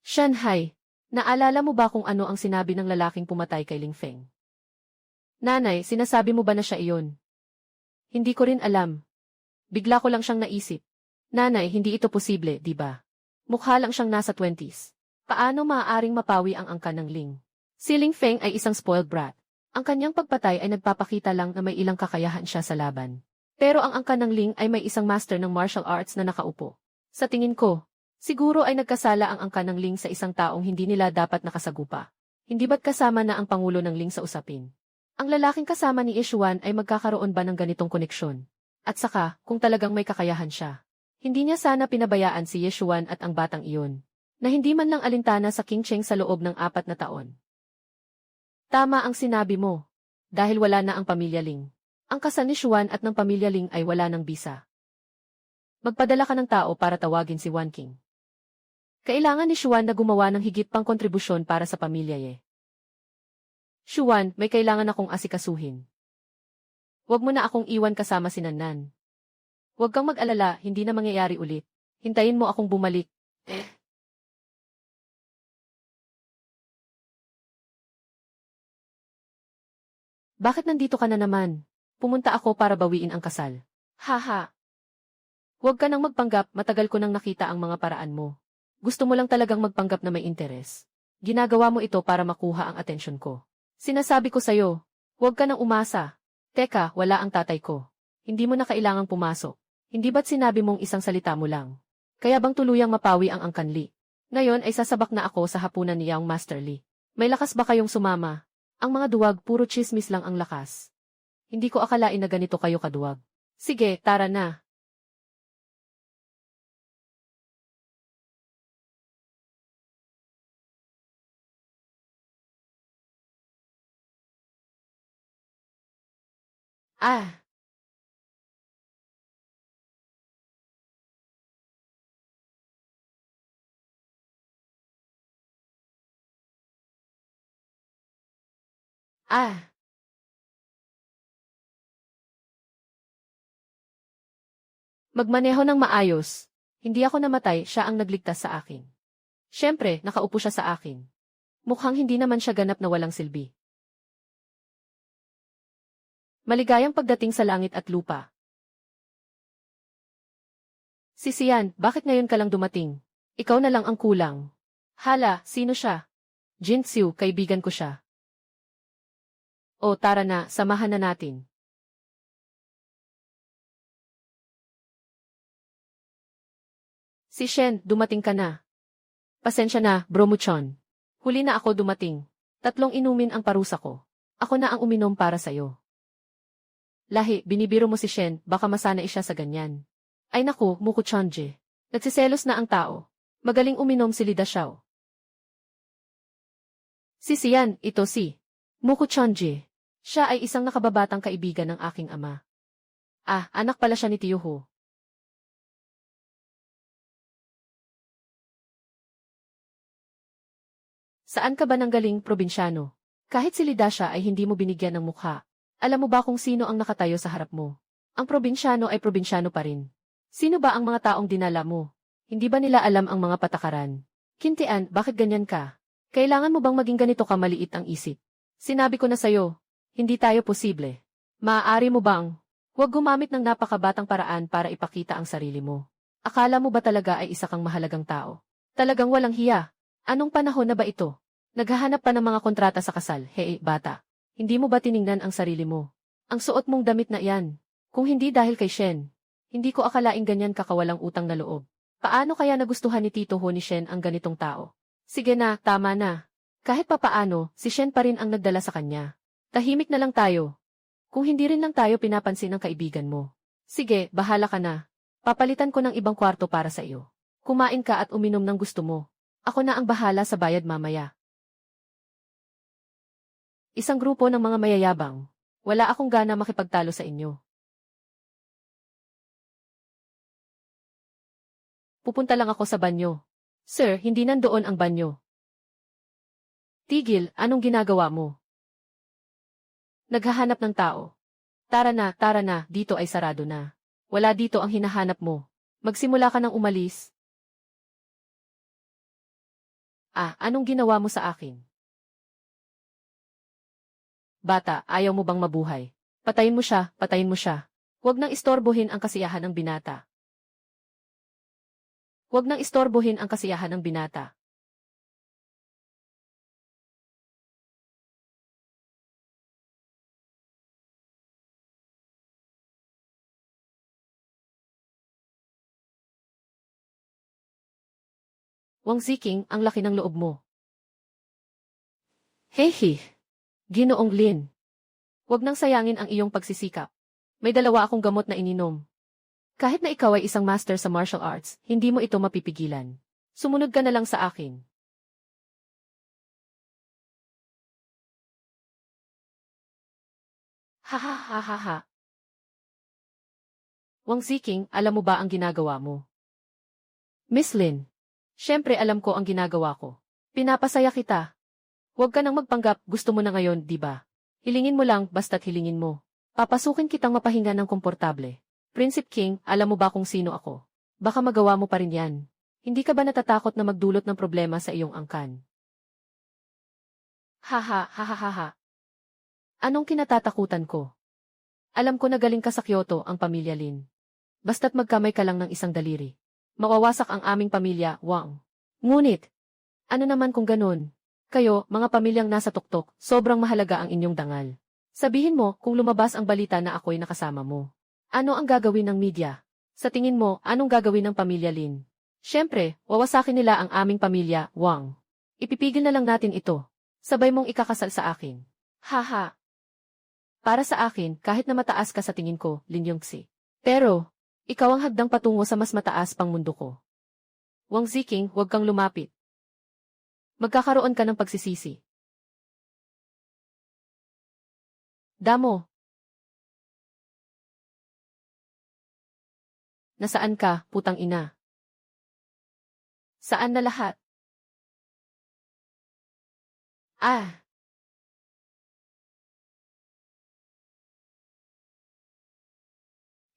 Speaker 1: Shanghai, naalala mo ba kung ano ang sinabi ng lalaking pumatay kay Ling Feng? Nanay, sinasabi mo ba na siya iyon? Hindi ko rin alam. Bigla ko lang siyang naisip. Nanay, hindi ito posible, di ba? Mukha lang siyang nasa 20s. Paano maaaring mapawi ang angkan ng Ling? Si Ling Feng ay isang spoiled brat. Ang kanyang pagpatay ay nagpapakita lang na may ilang kakayahan siya sa laban. Pero ang angkan ng Ling ay may isang master ng martial arts na nakaupo. Sa tingin ko, siguro ay nagkasala ang angkan ng Ling sa isang taong hindi nila dapat nakasagupa. Hindi ba't kasama na ang pangulo ng Ling sa usapin? Ang lalaking kasama ni Ishuan ay magkakaroon ba ng ganitong koneksyon? At saka, kung talagang may kakayahan siya, hindi niya sana pinabayaan si Yeshuan at ang batang iyon, na hindi man lang alintana sa King Cheng sa loob ng 4 na taon. Tama ang sinabi mo. Dahil wala na ang pamilya Ling. Ang kasal ni Xuan at ng pamilya Ling ay wala ng bisa. Magpadala ka ng tao para tawagin si Wan King. Kailangan ni Xuan na gumawa ng higit pang kontribusyon para sa pamilya Ye. Xuan, may kailangan akong asikasuhin. Huwag mo na akong iwan kasama si Nanan. Huwag kang mag-alala, hindi na mangyayari ulit. Hintayin mo akong bumalik. Bakit nandito ka na naman? Pumunta ako para bawiin ang kasal. Haha. Huwag ka nang magpanggap, matagal ko nang nakita ang mga paraan mo. Gusto mo lang talagang magpanggap na may interes. Ginagawa mo ito para makuha ang atensyon ko. Sinasabi ko sa'yo, huwag ka nang umasa. Teka, wala ang tatay ko. Hindi mo na kailangang pumasok. Hindi ba't sinabi mong isang salita mo lang? Kaya bang tuluyang mapawi ang Angkan Li? Ngayon ay sasabak na ako sa hapunan ni Young Master Li. May lakas ba kayong sumama? Ang mga duwag puro chismis lang ang lakas. Hindi ko akalain na ganito kayo kaduwag. Sige, tara na. Ah, ah. Magmaneho ng maayos. Hindi ako namatay, siya ang nagligtas sa akin. Siyempre, nakaupo siya sa akin. Mukhang hindi naman siya ganap na walang silbi. Maligayang pagdating sa langit at lupa. Si Sian, bakit ngayon ka lang dumating? Ikaw na lang ang kulang. Hala, sino siya? Jinxiu, kaibigan ko siya. O tara na, samahan na natin. Si Shen, dumating ka na. Pasensya na, Bromuchon. Huli na ako dumating. 3 inumin ang parusa ko. Ako na ang uminom para sa'yo. Lahi, binibiro mo si Shen, baka masanay siya sa ganyan. Ay naku, Mukuchonje. Nagsiselos na ang tao. Magaling uminom si Lida Xiao. Si Sian, ito si Mukuchonje. Siya ay isang nakababatang kaibigan ng aking ama. Ah, anak pala siya ni Tiyuho. Saan ka ba nanggaling, probinsyano? Kahit si Lidasha ay hindi mo binigyan ng mukha. Alam mo ba kung sino ang nakatayo sa harap mo? Ang probinsyano ay probinsyano pa rin. Sino ba ang mga taong dinala mo? Hindi ba nila alam ang mga patakaran? Kintian, bakit ganyan ka? Kailangan mo bang maging ganito ka maliit ang isip? Sinabi ko na sa'yo, hindi tayo posible. Maaari mo bang? Huwag gumamit ng napakabatang paraan para ipakita ang sarili mo. Akala mo ba talaga ay isa kang mahalagang tao? Talagang walang hiya. Anong panahon na ba ito? Naghahanap pa ng mga kontrata sa kasal, hey, bata. Hindi mo ba tiningnan ang sarili mo? Ang suot mong damit na iyan. Kung hindi dahil kay Shen, hindi ko akalaing ganyan kakawalang utang na loob. Paano kaya nagustuhan ni Tito Ho ni Shen ang ganitong tao? Sige na, tama na. Kahit papaano, si Shen pa rin ang nagdala sa kanya. Tahimik na lang tayo. Kung hindi rin lang tayo pinapansin ng kaibigan mo. Sige, bahala ka na. Papalitan ko ng ibang kwarto para sa iyo. Kumain ka at uminom ng gusto mo. Ako na ang bahala sa bayad mamaya. Isang grupo ng mga mayayabang. Wala akong gana makipagtalo sa inyo. Pupunta lang ako sa banyo. Sir, hindi nandoon ang banyo. Tigil, anong ginagawa mo? Naghahanap ng tao. Tara na, dito ay sarado na. Wala dito ang hinahanap mo. Magsimula ka ng umalis. Ah, anong ginawa mo sa akin? Bata, ayaw mo bang mabuhay? Patayin mo siya, patayin mo siya. Huwag nang istorbohin ang kasiyahan ng binata. Huwag nang istorbohin ang kasiyahan ng binata. Wang Ziking, ang laki ng loob mo. Hehe. Ginoong Lin. Huwag nang sayangin ang iyong pagsisikap. May 2 akong gamot na ininom. Kahit na ikaw ay isang master sa martial arts, hindi mo ito mapipigilan. Sumunod ka na lang sa akin. Ha ha ha ha ha. Wang Ziking, alam mo ba ang ginagawa mo? Miss Lin. Siyempre alam ko ang ginagawa ko. Pinapasaya kita. Huwag ka nang magpanggap, gusto mo na ngayon, di ba? Hilingin mo lang, basta't hilingin mo. Papasukin kitang mapahinga ng komportable. Prince King, alam mo ba kung sino ako? Baka magawa mo pa rin yan. Hindi ka ba natatakot na magdulot ng problema sa iyong angkan? Haha, hahaha. Anong kinatatakutan ko? Alam ko na galing ka sa Kyoto ang pamilya Lin. Basta't magkamay ka lang ng isang daliri. Mawawasak ang aming pamilya, Wang. Ngunit, ano naman kung ganun? Kayo, mga pamilyang nasa tuktok, sobrang mahalaga ang inyong dangal. Sabihin mo kung lumabas ang balita na ako'y nakasama mo. Ano ang gagawin ng media? Sa tingin mo, anong gagawin ng pamilya Lin? Siyempre, wawasakin nila ang aming pamilya, Wang. Ipipigil na lang natin ito. Sabay mong ikakasal sa akin. Haha. Para sa akin, kahit na mataas ka sa tingin ko, Lin Yongxi. Pero, ikaw ang hadang patungo sa mas mataas pang mundo ko. Wang Ziking, huwag kang lumapit. Magkakaroon ka ng pagsisisi. Damo. Nasaan ka, putang ina? Saan na lahat? Ah!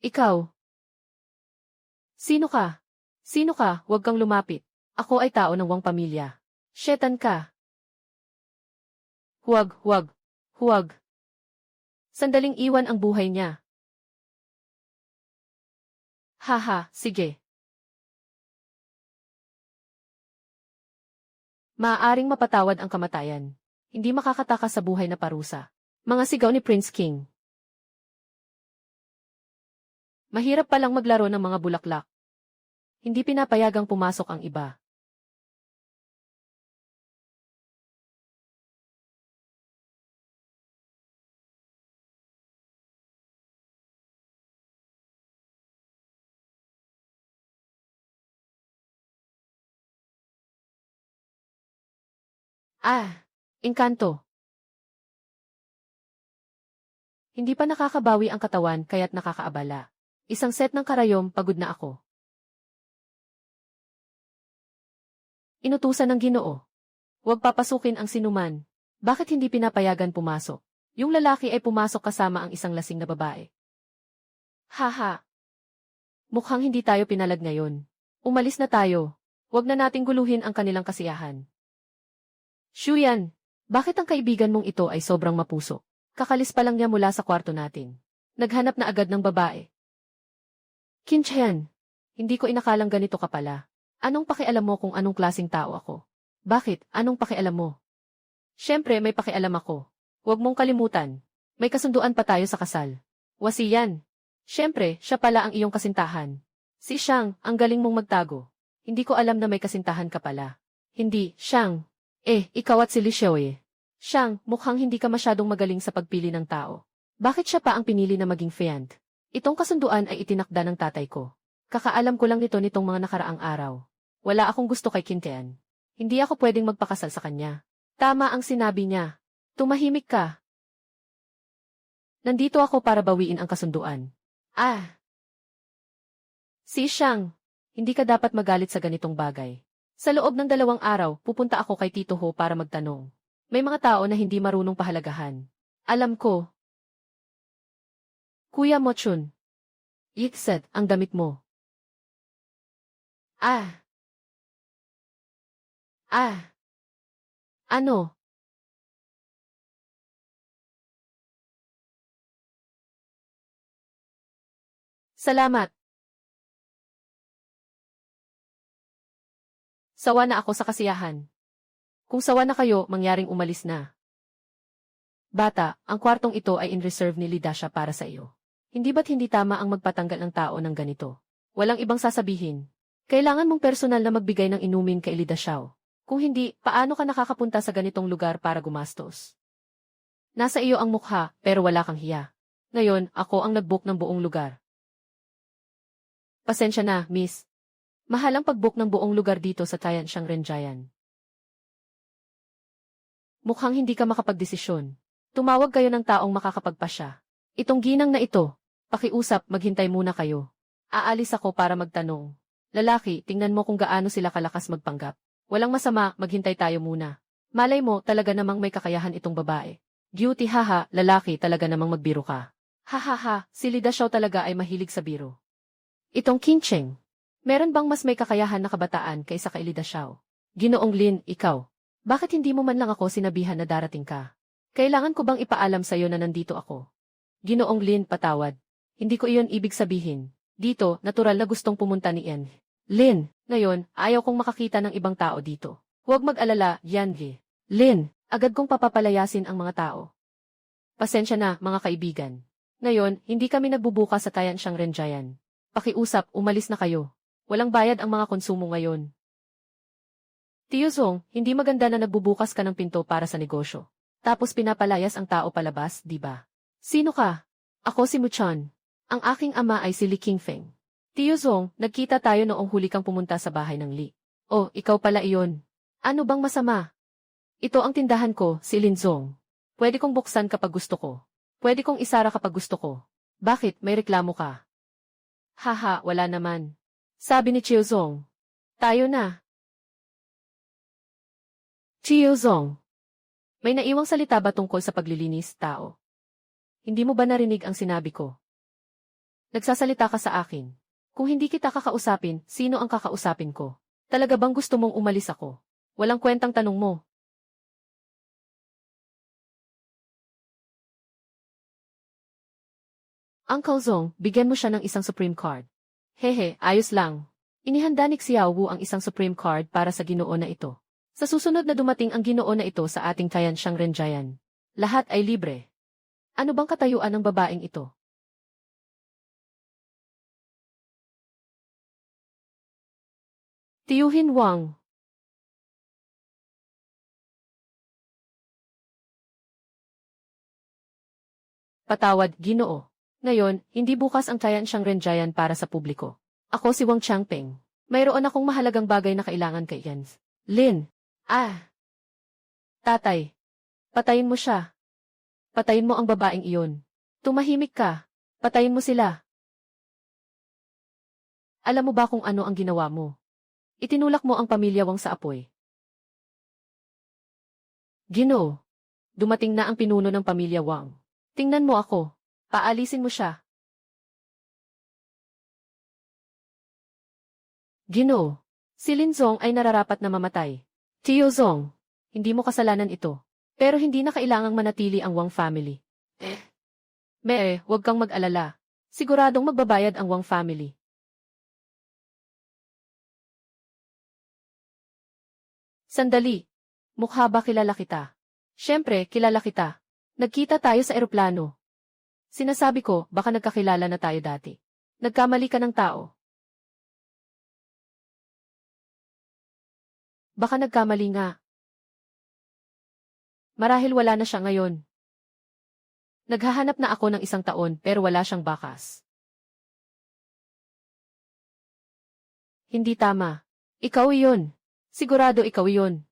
Speaker 1: Ikaw. Sino ka? Sino ka? Huwag kang lumapit. Ako ay tao ng Wang pamilya. Shetan ka. Huwag, huwag, huwag. Sandaling iwan ang buhay niya. Haha, sige. Maaaring mapatawad ang kamatayan. Hindi makakatakas sa buhay na parusa. Mga sigaw ni Prince King. Mahirap palang maglaro ng mga bulaklak. Hindi pinapayagang pumasok ang iba. Engkanto. Hindi pa nakakabawi ang katawan kaya't nakakaabala. Isang set ng karayom, pagod na ako. Inutusan ng Ginoo. Huwag papasukin ang sinuman. Bakit hindi pinapayagan pumasok? Yung lalaki ay pumasok kasama ang isang lasing na babae. Haha. Mukhang hindi tayo pinalad ngayon. Umalis na tayo. Huwag na nating guluhin ang kanilang kasiyahan. Shuyan, bakit ang kaibigan mong ito ay sobrang mapuso? Kakalis pa lang niya mula sa kwarto natin. Naghanap na agad ng babae. Qin Chen, hindi ko inakalang ganito ka pala. Anong pakialam mo kung anong klaseng tao ako? Bakit? Anong pakialam mo? Siyempre may pakialam ako. Huwag mong kalimutan. May kasunduan pa tayo sa kasal. Wasiyan. Siyempre, siya pala ang iyong kasintahan. Si Shang, ang galing mong magtago. Hindi ko alam na may kasintahan ka pala. Hindi, Shang. Ikaw at si Li Xiaoye. Shang, mukhang hindi ka masyadong magaling sa pagpili ng tao. Bakit siya pa ang pinili na maging fiancé? Itong kasunduan ay itinakda ng tatay ko. Kakaalam ko lang nito nitong mga nakaraang araw. Wala akong gusto kay Qin Tian. Hindi ako pwedeng magpakasal sa kanya. Tama ang sinabi niya. Tumahimik ka. Nandito ako para bawiin ang kasunduan. Si Shang, hindi ka dapat magalit sa ganitong bagay. Sa loob ng 2 araw, pupunta ako kay Tito Ho para magtanong. May mga tao na hindi marunong pahalagahan. Alam ko. Kuya Mo Chun. Yikset, ang damit mo. Ano? Salamat. Sawa na ako sa kasiyahan. Kung sawa na kayo, mangyaring umalis na. Bata, ang kwartong ito ay in-reserve ni Lidasha para sa iyo. Hindi ba't hindi tama ang magpatanggal ng tao ng ganito? Walang ibang sasabihin. Kailangan mong personal na magbigay ng inumin kay Lidasha. Kung hindi, paano ka nakakapunta sa ganitong lugar para gumastos? Nasa iyo ang mukha, pero wala kang hiya. Ngayon, ako ang nag-book ng buong lugar. Pasensya na, miss. Mahal ang pag-book ng buong lugar dito sa Tianshang Renjian. Mukhang hindi ka makapagdesisyon. Tumawag kayo ng taong makakapagpasya. Itong ginang na ito, pakiusap, maghintay muna kayo. Aalis ako para magtanong. Lalaki, tingnan mo kung gaano sila kalakas magpanggap. Walang masama, maghintay tayo muna. Malay mo, talaga namang may kakayahan itong babae. Beauty haha, lalaki, talaga namang magbiro ka. Hahaha, si Lida Xiao talaga ay mahilig sa biro. Itong Qin Cheng. Meron bang mas may kakayahan na kabataan kaysa kay Lida Xiao? Ginoong Lin, ikaw. Bakit hindi mo man lang ako sinabihan na darating ka? Kailangan ko bang ipaalam sa'yo na nandito ako? Ginoong Lin, patawad. Hindi ko iyon ibig sabihin. Dito, natural na gustong pumunta ni Ian. Lin, ngayon, ayaw kong makakita ng ibang tao dito. Huwag mag-alala, Yan He. Lin, agad kong papapalayasin ang mga tao. Pasensya na, mga kaibigan. Ngayon, hindi kami nagbubukas sa Tianshang Renjian. Pakiusap, umalis na kayo. Walang bayad ang mga konsumo ngayon. Tio Zong, hindi maganda na nagbubukas ka ng pinto para sa negosyo. Tapos pinapalayas ang tao palabas, di ba? Sino ka? Ako si Muchan. Ang aking ama ay si Li Qingfeng. Tio Zong, nagkita tayo noong huli kang pumunta sa bahay ng Li. Oh, ikaw pala iyon. Ano bang masama? Ito ang tindahan ko, si Lin Zong. Pwede kong buksan kapag gusto ko. Pwede kong isara kapag gusto ko. Bakit, may reklamo ka? Haha, wala naman. Sabi ni Chiu Zong. Tayo na. Chiu Zong. May naiwang salita ba tungkol sa paglilinis, tao? Hindi mo ba narinig ang sinabi ko? Nagsasalita ka sa akin. Kung hindi kita kakausapin, sino ang kakausapin ko? Talaga bang gusto mong umalis ako? Walang kwentang tanong mo. Uncle Zong, bigyan mo siya ng isang Supreme Card. Hehe, ayos lang. Inihanda ni Xiao Wu ang isang Supreme Card para sa Ginoo na ito. Sa susunod na dumating ang Ginoo na ito sa ating Tianxiang Renjian, lahat ay libre. Ano bang katayuan ng babaeng ito? Tiyuhin Wang. Patawad, Ginoo. Ngayon, hindi bukas ang Tianxiang Renjian para sa publiko. Ako si Wang Changpeng. Mayroon akong mahalagang bagay na kailangan kay Jens. Lin. Ah. Tatay. Patayin mo siya. Patayin mo ang babaeng iyon. Tumahimik ka. Patayin mo sila. Alam mo ba kung ano ang ginawa mo? Itinulak mo ang pamilya Wang sa apoy. Ginoo. Dumating na ang pinuno ng pamilya Wang. Tingnan mo ako. Paalisin mo siya. Ginoo. Si Lin Zong ay nararapat na mamatay. Tio Zong, hindi mo kasalanan ito. Pero hindi na kailangang manatili ang Wang family. Huwag kang mag-alala. Siguradong magbabayad ang Wang family. Sandali. Mukha ba kilala kita? Siyempre, kilala kita. Nagkita tayo sa eroplano. Sinasabi ko, baka nagkakilala na tayo dati. Nagkamali ka ng tao. Baka nagkamali nga. Marahil wala na siya ngayon. Naghahanap na ako ng 1 taon pero wala siyang bakas. Hindi tama. Ikaw iyon. Sigurado ikaw iyon.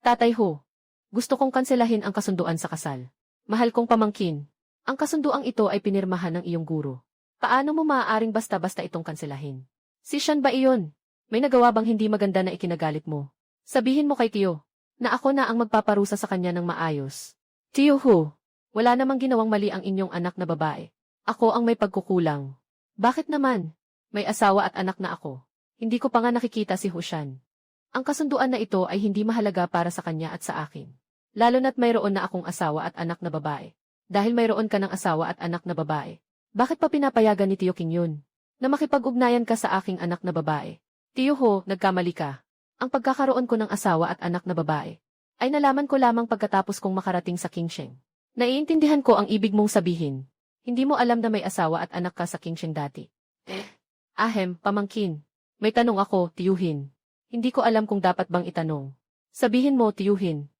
Speaker 1: Tatay Ho, gusto kong kanselahin ang kasunduan sa kasal. Mahal kong pamangkin, ang kasunduang ito ay pinirmahan ng iyong guro. Paano mo maaaring basta-basta itong kanselahin? Si Shan ba iyon? May nagawa bang hindi maganda na ikinagalit mo? Sabihin mo kay Tio, na ako na ang magpaparusa sa kanya ng maayos. Tio Ho, wala namang ginawang mali ang inyong anak na babae. Ako ang may pagkukulang. Bakit naman? May asawa at anak na ako. Hindi ko pa nga nakikita si Hushan. Ang kasunduan na ito ay hindi mahalaga para sa kanya at sa akin. Lalo na't mayroon na akong asawa at anak na babae. Dahil mayroon ka ng asawa at anak na babae, bakit pa pinapayagan ni Tio King yun? Na makipag-ugnayan ka sa aking anak na babae. Tio Ho, nagkamali ka. Ang pagkakaroon ko ng asawa at anak na babae ay nalaman ko lamang pagkatapos kong makarating sa Qingsheng. Naiintindihan ko ang ibig mong sabihin. Hindi mo alam na may asawa at anak ka sa Qingsheng dati. Pamangkin. May tanong ako, tiyuhin. Hindi ko alam kung dapat bang itanong. Sabihin mo, tiyuhin.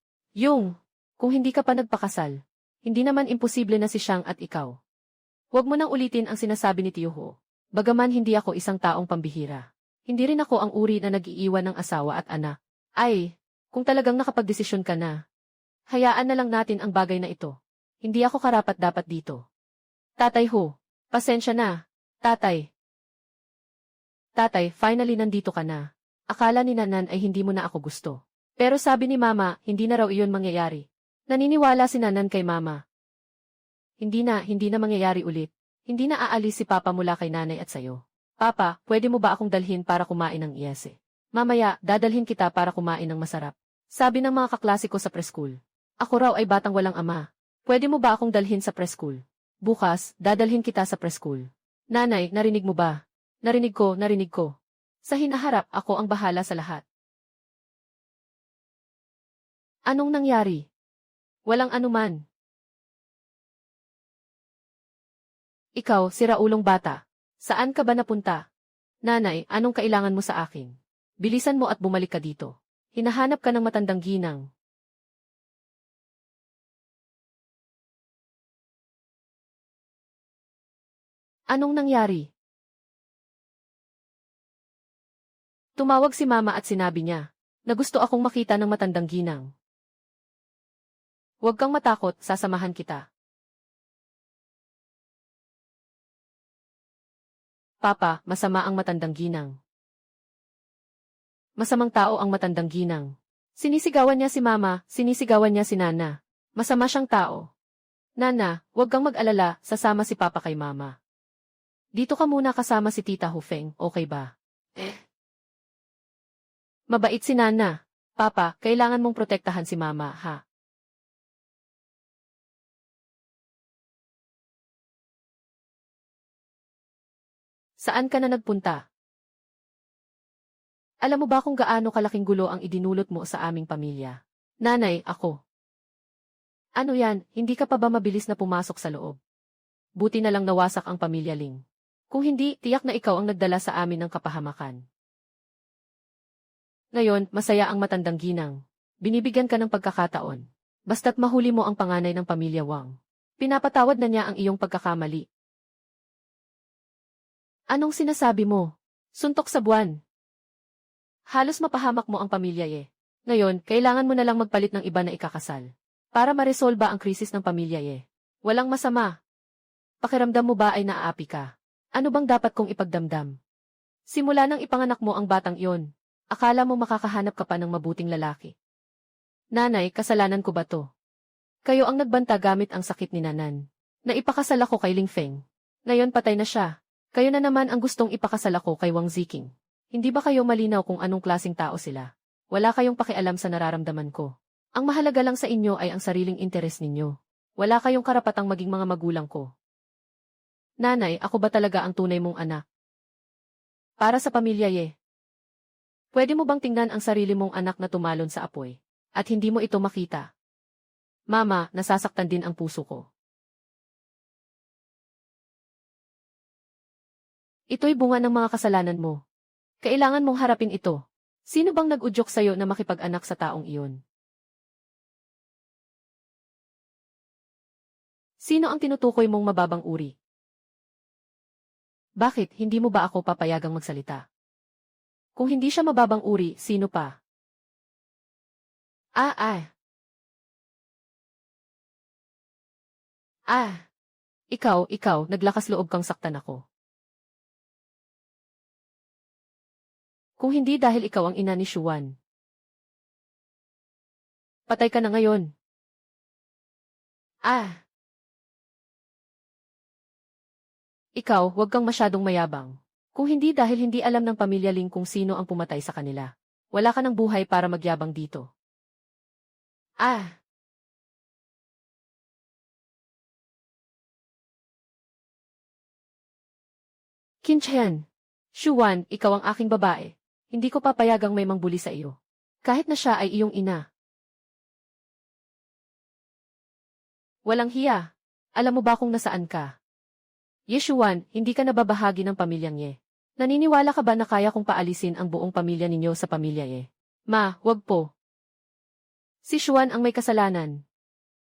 Speaker 1: Kung hindi ka pa nagpakasal, hindi naman imposible na si Shang at ikaw. Huwag mo nang ulitin ang sinasabi ni Tio Ho. Bagaman hindi ako isang taong pambihira. Hindi rin ako ang uri na nag-iiwan ng asawa at anak. Kung talagang nakapagdesisyon ka na, hayaan na lang natin ang bagay na ito. Hindi ako karapat-dapat dito. Tatay Ho, pasensya na. Tatay, finally nandito ka na. Akala ni Nanan ay hindi mo na ako gusto. Pero sabi ni Mama, hindi na raw iyon mangyayari. Naniniwala si Nanan kay Mama. Hindi na mangyayari ulit. Hindi na aalis si Papa mula kay Nanay at sayo. Papa, pwede mo ba akong dalhin para kumain ng iyase? Mamaya, dadalhin kita para kumain ng masarap. Sabi ng mga kaklase ko sa preschool. Ako raw ay batang walang ama. Pwede mo ba akong dalhin sa preschool? Bukas, dadalhin kita sa preschool. Nanay, narinig mo ba? Narinig ko. Sa hinaharap, ako ang bahala sa lahat. Anong nangyari? Walang anuman. Ikaw, siraulong bata. Saan ka ba napunta? Nanay, anong kailangan mo sa akin? Bilisan mo at bumalik ka dito. Hinahanap ka ng matandang ginang. Anong nangyari? Tumawag si Mama at sinabi niya na gusto akong makita ng matandang ginang. Huwag kang matakot, sasamahan kita. Papa, masama ang matandang ginang. Masamang tao ang matandang ginang. Sinisigawan niya si Mama, sinisigawan niya si Nana. Masama siyang tao. Nana, huwag kang mag-alala, sasama si Papa kay Mama. Dito ka muna kasama si Tita Hufeng, okay ba? Mabait si Nana. Papa, kailangan mong protektahan si Mama, ha? Saan ka na nagpunta? Alam mo ba kung gaano kalaking gulo ang idinulot mo sa aming pamilya? Nanay, ako. Ano yan, hindi ka pa ba mabilis na pumasok sa loob? Buti na lang nawasak ang pamilya Ling. Kung hindi, tiyak na ikaw ang nagdala sa amin ng kapahamakan. Ngayon, masaya ang matandang ginang. Binibigyan ka ng pagkakataon. Basta't mahuli mo ang panganay ng pamilya Wang. Pinapatawad na niya ang iyong pagkakamali. Anong sinasabi mo? Suntok sa buwan. Halos mapahamak mo ang pamilya Ngayon, kailangan mo na lang magpalit ng iba na ikakasal. Para maresolba ang krisis ng pamilya Walang masama. Pakiramdam mo ba ay naaapi ka? Ano bang dapat kong ipagdamdam? Simula nang ipanganak mo ang batang iyon, akala mo makakahanap ka pa ng mabuting lalaki. Nanay, kasalanan ko ba to? Kayo ang nagbanta gamit ang sakit ni Nanan. Naipakasal ako kay Ling Feng. Ngayon patay na siya. Kayo na naman ang gustong ipakasal ako kay Wang Ziking. Hindi ba kayo malinaw kung anong klaseng tao sila? Wala kayong pakialam sa nararamdaman ko. Ang mahalaga lang sa inyo ay ang sariling interes ninyo. Wala kayong karapatang maging mga magulang ko. Nanay, ako ba talaga ang tunay mong anak? Para sa pamilya Pwede mo bang tingnan ang sarili mong anak na tumalon sa apoy? At hindi mo ito makita? Mama, nasasaktan din ang puso ko. Ito'y bunga ng mga kasalanan mo. Kailangan mong harapin ito. Sino bang nag-udyok sa'yo na makipag-anak sa taong iyon? Sino ang tinutukoy mong mababang uri? Bakit, hindi mo ba ako papayagang magsalita? Kung hindi siya mababang uri, sino pa? Ikaw, naglakas loob kang saktan ako. Kung hindi dahil ikaw ang ina ni Xuan. Patay ka na ngayon. Ikaw, huwag kang masyadong mayabang. Kung hindi dahil hindi alam ng pamilya Ling kung sino ang pumatay sa kanila. Wala ka ng buhay para magyabang dito. Kinchayan. Xuan, ikaw ang aking babae. Hindi ko papayagang may mangbuli sa iyo. Kahit na siya ay iyong ina. Walang hiya. Alam mo ba kung nasaan ka? Xuan, hindi ka nababahagi ng pamilyang Naniniwala ka ba na kaya kong paalisin ang buong pamilya ninyo sa pamilya Ma, wag po. Si Xuan ang may kasalanan.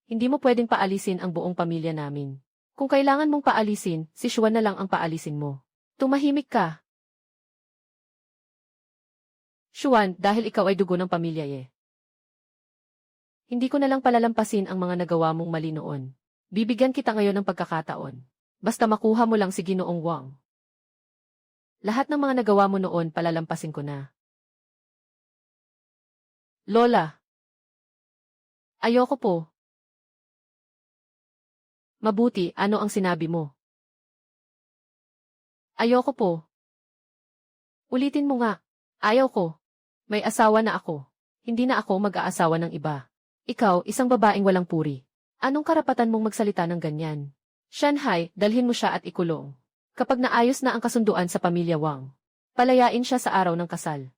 Speaker 1: Hindi mo pwedeng paalisin ang buong pamilya namin. Kung kailangan mong paalisin, si Xuan na lang ang paalisin mo. Tumahimik ka. Xuan, dahil ikaw ay dugo ng pamilya Hindi ko na lang palalampasin ang mga nagawa mong mali noon. Bibigyan kita ngayon ng pagkakataon. Basta makuha mo lang si Ginoong Wang. Lahat ng mga nagawa mo noon palalampasin ko na. Lola. Ayoko po. Mabuti, ano ang sinabi mo? Ayoko po. Ulitin mo nga. Ayaw ko. May asawa na ako. Hindi na ako mag-aasawa ng iba. Ikaw, isang babaeng walang puri. Anong karapatan mong magsalita ng ganyan? Shanghai, dalhin mo siya at ikulong. Kapag naayos na ang kasunduan sa pamilya Wang, palayain siya sa araw ng kasal.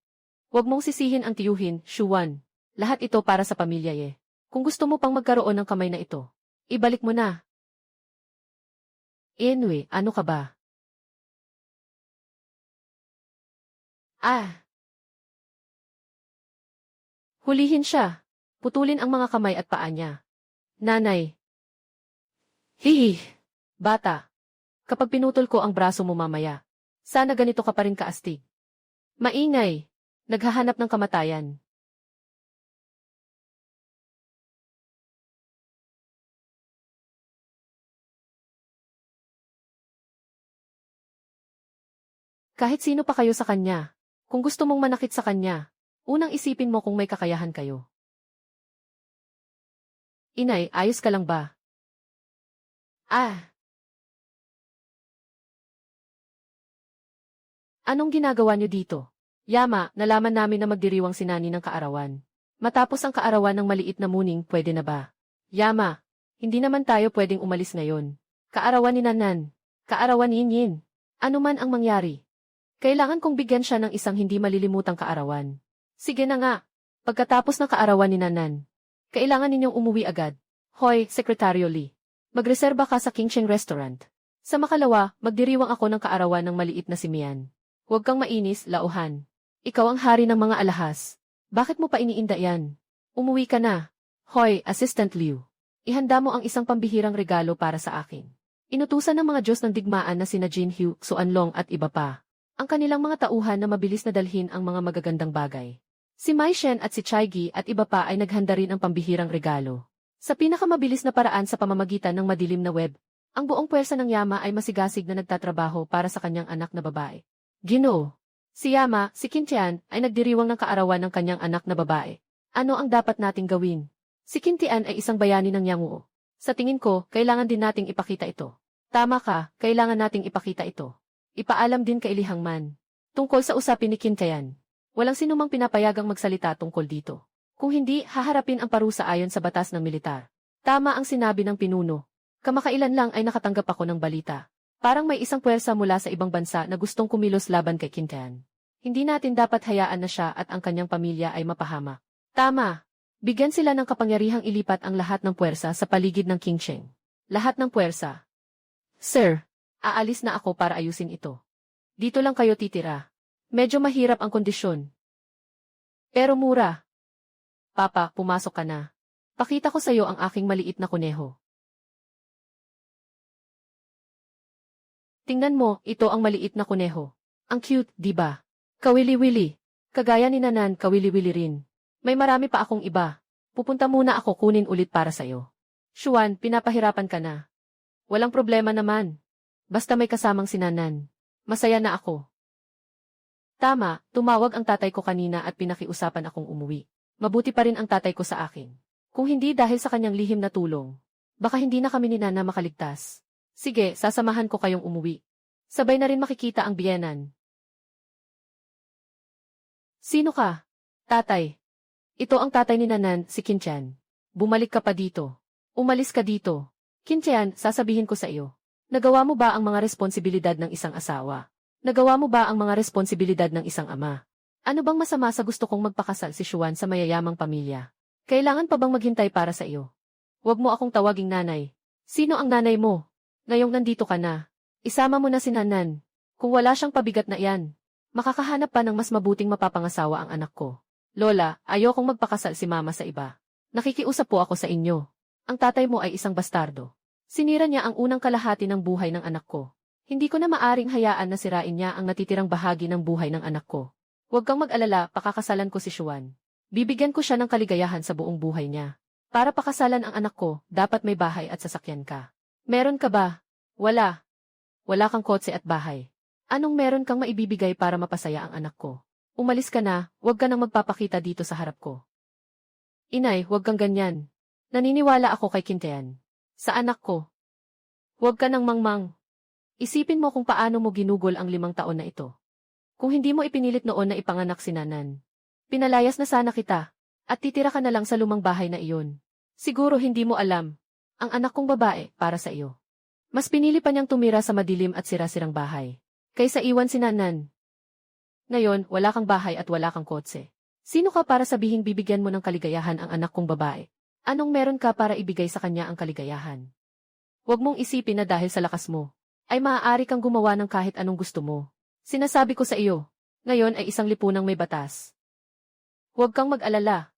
Speaker 1: Huwag mong sisihin ang tiyuhin, Xuan. Lahat ito para sa pamilya Kung gusto mo pang magkaroon ng kamay na ito, ibalik mo na. Anyway, ano ka ba? Hulihin siya. Putulin ang mga kamay at paa niya. Nanay. Hihi. Bata. Kapag pinutol ko ang braso mo mamaya, sana ganito ka pa rin kaastig. Maingay. Naghahanap ng kamatayan. Kahit sino pa kayo sa kanya. Kung gusto mong manakit sa kanya, unang isipin mo kung may kakayahan kayo. Inay, ayos ka lang ba? Anong ginagawa niyo dito? Yama, nalaman namin na magdiriwang si Nani ng kaarawan. Matapos ang kaarawan ng maliit na muning, pwede na ba? Yama, hindi naman tayo pwedeng umalis ngayon. Kaarawan ni Nanan. Kaarawan ni Yin. Ano man ang mangyari. Kailangan kong bigyan siya ng isang hindi malilimutang kaarawan. Sige na nga. Pagkatapos ng kaarawan ni Nanan, kailangan ninyong umuwi agad. Hoy, Sekretaryo Lee. Magreserba ka sa Kingcheng Restaurant. Sa makalawa, magdiriwang ako ng kaarawan ng maliit na si Mian. Huwag kang mainis, Lauhan. Ikaw ang hari ng mga alahas. Bakit mo pa iniinda yan? Umuwi ka na. Hoy, Assistant Liu. Ihanda mo ang isang pambihirang regalo para sa akin. Inutusan ng mga Diyos ng digmaan na sina Jin Hyu, Xuanlong at iba pa. Ang kanilang mga tauhan na mabilis na dalhin ang mga magagandang bagay. Si Mai Shen at si Chai Gi at iba pa ay naghanda rin ang pambihirang regalo. Sa pinakamabilis na paraan sa pamamagitan ng madilim na web, ang buong puwersa ng Yama ay masigasig na nagtatrabaho para sa kanyang anak na babae. Ginoo. Si Yama, si Qintian, ay nagdiriwang ng kaarawan ng kanyang anak na babae. Ano ang dapat nating gawin? Si Qintian ay isang bayani ng Yanguo. Sa tingin ko, kailangan din nating ipakita ito. Tama ka, kailangan nating ipakita ito. Ipaalam din kay Lihang Man. Tungkol sa usapin ni Qintian. Walang sinumang pinapayagang magsalita tungkol dito. Kung hindi, haharapin ang parusa ayon sa batas ng militar. Tama ang sinabi ng pinuno. Kamakailan lang ay nakatanggap ako ng balita. Parang may isang puwersa mula sa ibang bansa na gustong kumilos laban kay Qintian. Hindi natin dapat hayaan na siya at ang kanyang pamilya ay mapahamak. Tama. Bigyan sila ng kapangyarihang ilipat ang lahat ng puwersa sa paligid ng Qingcheng. Lahat ng puwersa. Sir, aalis na ako para ayusin ito. Dito lang kayo titira. Medyo mahirap ang kondisyon. Pero mura. Papa, pumasok ka na. Pakita ko sa iyo ang aking maliit na kuneho. Tingnan mo, ito ang maliit na kuneho. Ang cute, di ba? Kawili-wili. Kagaya ni Nanan, kawili-wili rin. May marami pa akong iba. Pupunta muna ako kunin ulit para sa'yo. Xuan, pinapahirapan ka na. Walang problema naman. Basta may kasamang si Nanan. Masaya na ako. Tama, tumawag ang tatay ko kanina at pinakiusapan akong umuwi. Mabuti pa rin ang tatay ko sa akin. Kung hindi dahil sa kanyang lihim na tulong, baka hindi na kami ni Nana makaligtas. Sige, sasamahan ko kayong umuwi. Sabay na rin makikita ang biyenan. Sino ka? Tatay. Ito ang tatay ni Nanan, si Qintian. Bumalik ka pa dito. Umalis ka dito. Qintian, sasabihin ko sa iyo. Nagawa mo ba ang mga responsibilidad ng isang asawa? Nagawa mo ba ang mga responsibilidad ng isang ama? Ano bang masama sa gusto kong magpakasal si Xuan sa mayayamang pamilya? Kailangan pa bang maghintay para sa iyo? Huwag mo akong tawaging nanay. Sino ang nanay mo? Ngayong nandito ka na. Isama mo na si Nanan. Kung wala siyang pabigat na iyan, makakahanap pa ng mas mabuting mapapangasawa ang anak ko. Lola, ayokong magpakasal si mama sa iba. Nakikiusap po ako sa inyo. Ang tatay mo ay isang bastardo. Sinira niya ang unang kalahati ng buhay ng anak ko. Hindi ko na maaring hayaan na sirain niya ang natitirang bahagi ng buhay ng anak ko. Huwag kang mag-alala, pakakasalan ko si Xuan. Bibigyan ko siya ng kaligayahan sa buong buhay niya. Para pakasalan ang anak ko, dapat may bahay at sasakyan ka. Meron ka ba? Wala. Wala kang kotse at bahay. Anong meron kang maibibigay para mapasaya ang anak ko? Umalis ka na, huwag ka nang magpapakita dito sa harap ko. Inay, huwag kang ganyan. Naniniwala ako kay Qintian. Sa anak ko. Huwag ka nang mangmang. Isipin mo kung paano mo ginugol ang 5 taon na ito. Kung hindi mo ipinilit noon na ipanganak si Nanan. Pinalayas na sana kita, at titira ka na lang sa lumang bahay na iyon. Siguro hindi mo alam, ang anak kong babae para sa iyo. Mas pinili pa niyang tumira sa madilim at sira-sirang bahay, kaysa iwan si Nanan. Ngayon, wala kang bahay at wala kang kotse. Sino ka para sabihing bibigyan mo ng kaligayahan ang anak kong babae? Anong meron ka para ibigay sa kanya ang kaligayahan? Huwag mong isipin na dahil sa lakas mo, ay maaari kang gumawa ng kahit anong gusto mo. Sinasabi ko sa iyo, ngayon ay isang lipunang may batas. Huwag kang mag-alala.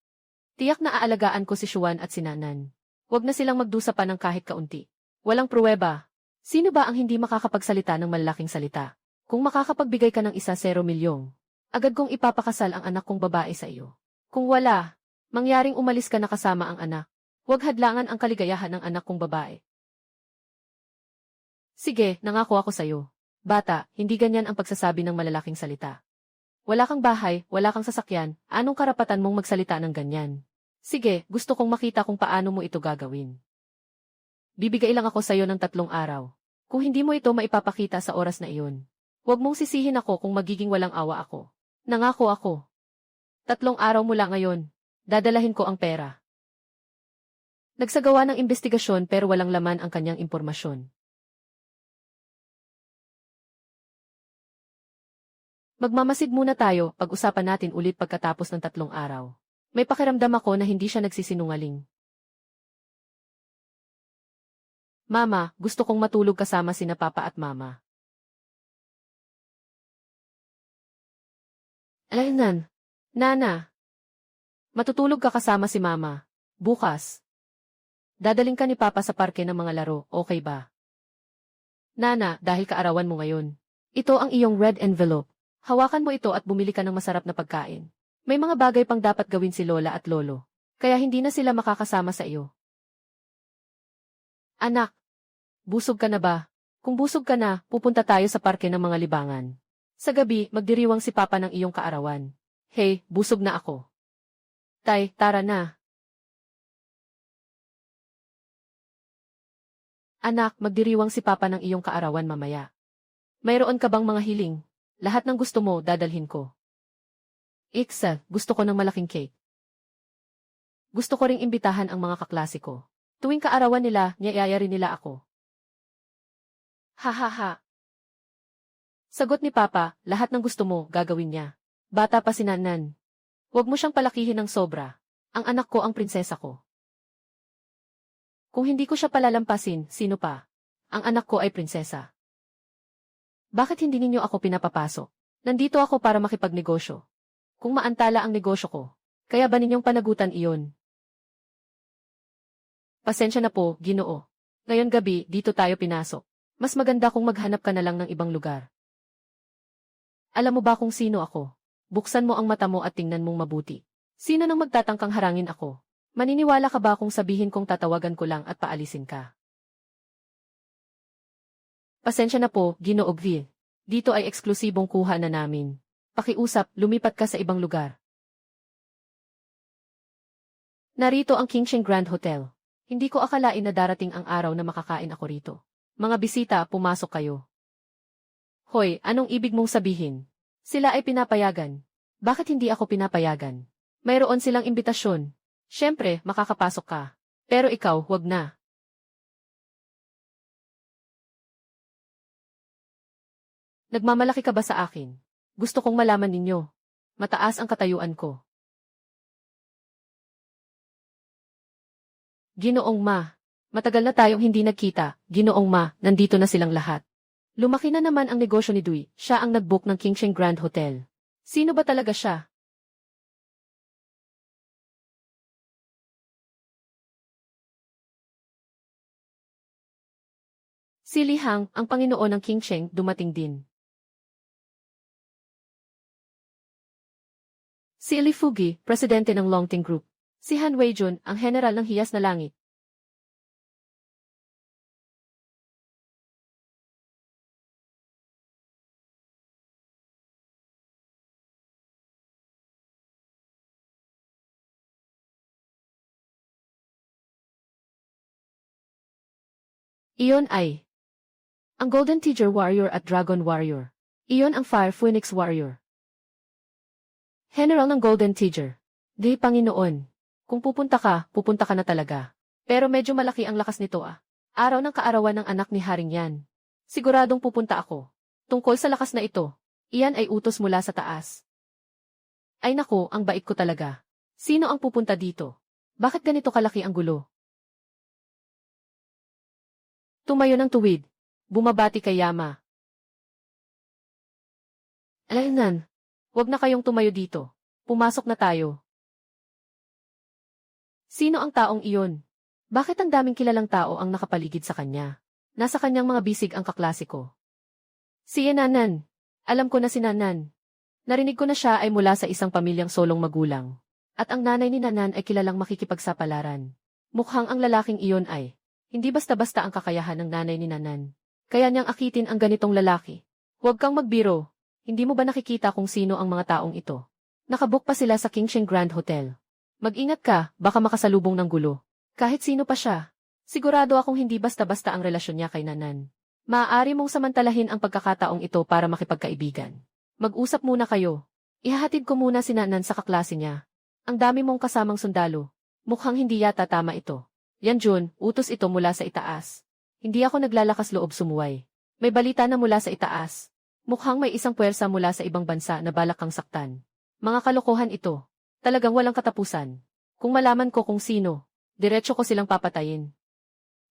Speaker 1: Tiyak na aalagaan ko si Xuan at si Nanan. Huwag na silang magdusa pa ng kahit kaunti. Walang pruweba. Sino ba ang hindi makakapagsalita ng malalaking salita? Kung makakapagbigay ka ng 1-0 milyong, agad kong ipapakasal ang anak kong babae sa iyo. Kung wala, mangyaring umalis ka na kasama ang anak. Huwag hadlangan ang kaligayahan ng anak kong babae. Sige, nangako ako sa'yo. Bata, hindi ganyan ang pagsasabi ng malalaking salita. Wala kang bahay, wala kang sasakyan, anong karapatan mong magsalita ng ganyan? Sige, gusto kong makita kung paano mo ito gagawin. Bibigay lang ako sa'yo ng 3 araw. Kung hindi mo ito maipapakita sa oras na iyon, Huwag mong sisihin ako kung magiging walang awa ako. Nangako ako. 3 araw mula ngayon, dadalahin ko ang pera. Nagsagawa ng investigasyon pero walang laman ang kanyang impormasyon. Magmamasid muna tayo, pag-usapan natin ulit pagkatapos ng 3 araw. May pakiramdam ako na hindi siya nagsisinungaling. Mama, gusto kong matulog kasama sina Papa at Mama. Alaynan. Nana. Matutulog ka kasama si Mama. Bukas. Dadaling ka ni Papa sa parke ng mga laro, okay ba? Nana, dahil kaarawan mo ngayon. Ito ang iyong red envelope. Hawakan mo ito at bumili ka ng masarap na pagkain. May mga bagay pang dapat gawin si Lola at Lolo. Kaya hindi na sila makakasama sa iyo. Anak, busog ka na ba? Kung busog ka na, pupunta tayo sa parke ng mga libangan. Sa gabi, magdiriwang si Papa ng iyong kaarawan. Hey, busog na ako. Tay, tara na. Anak, magdiriwang si Papa ng iyong kaarawan mamaya. Mayroon ka bang mga hiling? Lahat ng gusto mo, dadalhin ko. Iksa, gusto ko ng malaking cake. Gusto ko ring imbitahan ang mga kaklase ko. Tuwing kaarawan nila, niyayari nila ako. Ha ha ha. Sagot ni Papa, lahat ng gusto mo, gagawin niya. Bata pa si Nanan. Huwag mo siyang palakihin ng sobra. Ang anak ko ang prinsesa ko. Kung hindi ko siya palalampasin, sino pa? Ang anak ko ay prinsesa. Bakit hindi ninyo ako pinapapasok? Nandito ako para makipagnegosyo. Kung maantala ang negosyo ko, kaya ba ninyong panagutan iyon? Pasensya na po, Ginoo. Ngayon gabi, dito tayo pinasok. Mas maganda kung maghanap ka na lang ng ibang lugar. Alam mo ba kung sino ako? Buksan mo ang mata mo at tingnan mong mabuti. Sino nang magtatangkang harangin ako? Maniniwala ka ba kung sabihin kong tatawagan ko lang at paalisin ka? Pasensya na po, Ginoo Gvil. Dito ay eksklusibong kuha na namin. Pakiusap, lumipat ka sa ibang lugar. Narito ang Kingsheng Grand Hotel. Hindi ko akalain na darating ang araw na makakain ako rito. Mga bisita, pumasok kayo. Hoy, anong ibig mong sabihin? Sila ay pinapayagan. Bakit hindi ako pinapayagan? Mayroon silang imbitasyon. Siyempre, makakapasok ka. Pero ikaw, huwag na. Nagmamalaki ka ba sa akin? Gusto kong malaman ninyo. Mataas ang katayuan ko. Ginoong Ma. Matagal na tayong hindi nagkita. Ginoong Ma, nandito na silang lahat. Lumaki na naman ang negosyo ni Dui. Siya ang nag-book ng Kingsheng Grand Hotel. Sino ba talaga siya? Si Li Hang, ang Panginoon ng Kingsheng, dumating din. Si Li Fugi, presidente ng Longting Group. Si Han Weijun, ang general ng Hiyas na Langit. Iyon ay ang Golden Tiger Warrior at Dragon Warrior. Iyon ang Fire Phoenix Warrior. General ng Golden Tiger. Di Panginoon. Kung pupunta ka na talaga. Pero medyo malaki ang lakas nito ah. Araw ng kaarawan ng anak ni Haring yan. Siguradong pupunta ako. Tungkol sa lakas na ito, iyan ay utos mula sa taas. Ay nako, ang bait ko talaga. Sino ang pupunta dito? Bakit ganito kalaki ang gulo? Tumayo ng tuwid. Bumabati kay Yama. Alaynan. Huwag na kayong tumayo dito. Pumasok na tayo. Sino ang taong iyon? Bakit ang daming kilalang tao ang nakapaligid sa kanya? Nasa kanyang mga bisig ang kaklase ko. Si Nanan. Alam ko na si Nanan. Narinig ko na siya ay mula sa isang pamilyang solong magulang. At ang nanay ni Nanan ay kilalang makikipagsapalaran. Mukhang ang lalaking iyon ay hindi basta-basta ang kakayahan ng nanay ni Nanan. Kaya niyang akitin ang ganitong lalaki. Huwag kang magbiro. Hindi mo ba nakikita kung sino ang mga taong ito? Nakabook pa sila sa Kingsheng Grand Hotel. Mag-ingat ka, baka makasalubong ng gulo. Kahit sino pa siya. Sigurado akong hindi basta-basta ang relasyon niya kay Nanan. Maaari mong samantalahin ang pagkakataong ito para makipagkaibigan. Mag-usap muna kayo. Ihahatid ko muna si Nanan sa kaklase niya. Ang dami mong kasamang sundalo. Mukhang hindi yata tama ito. Yan Jun, utos ito mula sa itaas. Hindi ako naglalakas loob sumuway. May balita na mula sa itaas. Mukhang may isang puwersa mula sa ibang bansa na balak kang saktan. Mga kalokohan ito. Talagang walang katapusan. Kung malaman ko kung sino, diretso ko silang papatayin.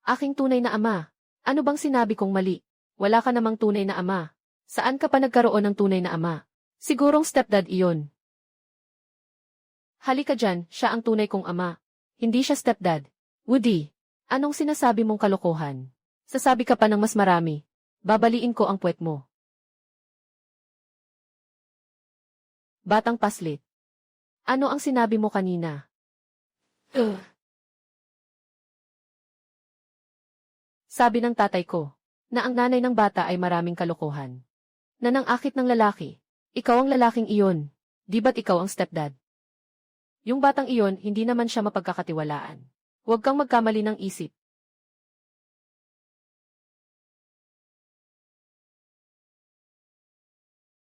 Speaker 1: Aking tunay na ama. Ano bang sinabi kong mali? Wala ka namang tunay na ama. Saan ka pa nagkaroon ng tunay na ama? Sigurong stepdad iyon. Halika dyan, siya ang tunay kong ama. Hindi siya stepdad. Woody, anong sinasabi mong kalokohan? Sasabi ka pa ng mas marami. Babaliin ko ang puwet mo. Batang paslit. Ano ang sinabi mo kanina? Sabi ng tatay ko, na ang nanay ng bata ay maraming kalokohan. Na nang akit ng lalaki. Ikaw ang lalaking iyon. Di ba't ikaw ang stepdad? Yung batang iyon, hindi naman siya mapagkakatiwalaan. Huwag kang magkamali ng isip.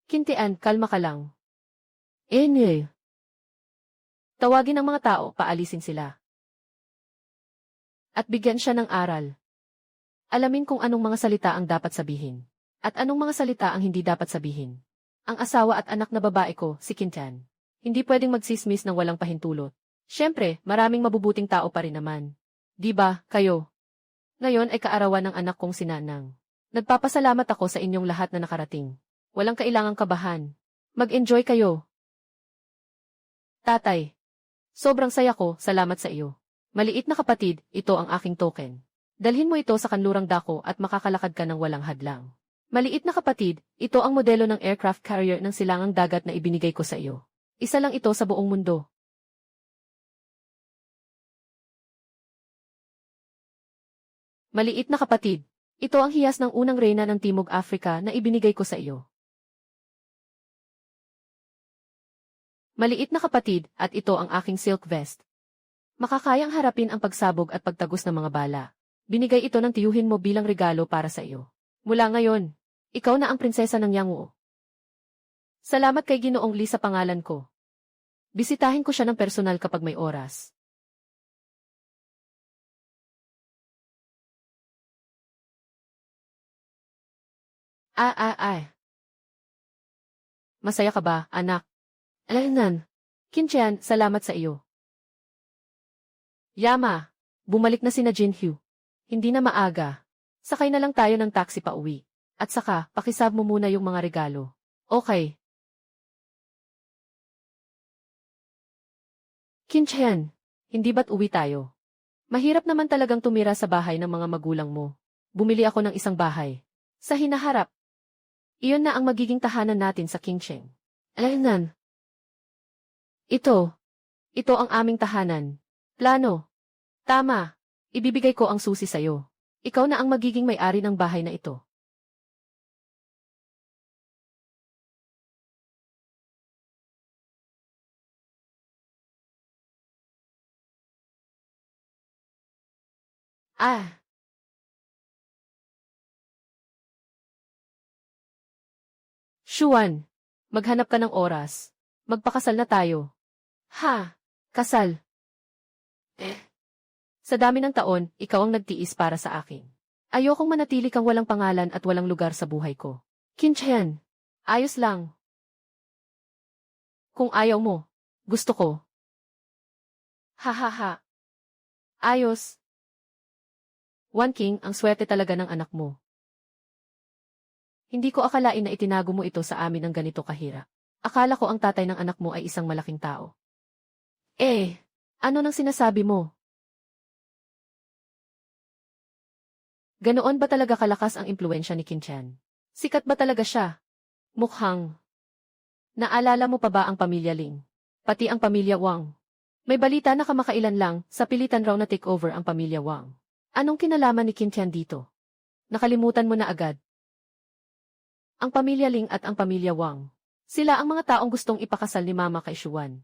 Speaker 1: Kintian, kalma ka lang. Tawagin ang mga tao, paalisin sila. At bigyan siya ng aral. Alamin kung anong mga salita ang dapat sabihin. At anong mga salita ang hindi dapat sabihin. Ang asawa at anak na babae ko, si Kintian. Hindi pwedeng magsismis ng walang pahintulot. Siyempre, maraming mabubuting tao pa rin naman. Di ba, kayo? Ngayon ay kaarawan ng anak kong si Nanang. Nagpapasalamat ako sa inyong lahat na nakarating. Walang kailangang kabahan. Mag-enjoy kayo. Tatay. Sobrang saya ko, salamat sa iyo. Maliit na kapatid, ito ang aking token. Dalhin mo ito sa kanlurang dako at makakalakad ka ng walang hadlang. Maliit na kapatid, ito ang modelo ng aircraft carrier ng silangang dagat na ibinigay ko sa iyo. Isa lang ito sa buong mundo. Maliit na kapatid, ito ang hiyas ng unang reyna ng Timog Africa na ibinigay ko sa iyo. Maliit na kapatid, at ito ang aking silk vest. Makakayang harapin ang pagsabog at pagtagos ng mga bala. Binigay ito ng tiyuhin mo bilang regalo para sa iyo. Mula ngayon, ikaw na ang prinsesa ng Yangwoo. Salamat kay Ginoong Lee sa pangalan ko. Bisitahin ko siya ng personal kapag may oras. Masaya ka ba, anak? Alanan. Kintian, salamat sa iyo. Yama, bumalik na sina Jinhyu. Hindi na maaga. Sakay na lang tayo ng taxi pa uwi. At saka, pakisab mo muna yung mga regalo. Okay. Kintian, hindi ba't uwi tayo? Mahirap naman talagang tumira sa bahay ng mga magulang mo. Bumili ako ng isang bahay. Sa hinaharap. Iyon na ang magiging tahanan natin sa Qingcheng. Alanan. Ito ang aming tahanan. Plano. Tama. Ibibigay ko ang susi sa'yo. Ikaw na ang magiging may-ari ng bahay na ito. Shuan, maghanap ka ng oras. Magpakasal na tayo. Ha? Kasal? Sa dami ng taon, ikaw ang nagtiis para sa akin. Ayokong manatili kang walang pangalan at walang lugar sa buhay ko. Kintian, ayos lang. Kung ayaw mo, gusto ko. Ha. Ayos. One King, ang swerte talaga ng anak mo. Hindi ko akalain na itinago mo ito sa amin ng ganito kahirap. Akala ko ang tatay ng anak mo ay isang malaking tao. Ano nang sinasabi mo? Ganoon ba talaga kalakas ang impluwensya ni Kintian? Sikat ba talaga siya? Mukhang. Naalala mo pa ba ang pamilya Ling? Pati ang pamilya Wang? May balita na kamakailan lang, sa pilitan raw na takeover ang pamilya Wang. Anong kinalaman ni Kintian dito? Nakalimutan mo na agad. Ang pamilya Ling at ang pamilya Wang. Sila ang mga taong gustong ipakasal ni Mama kay Shuan.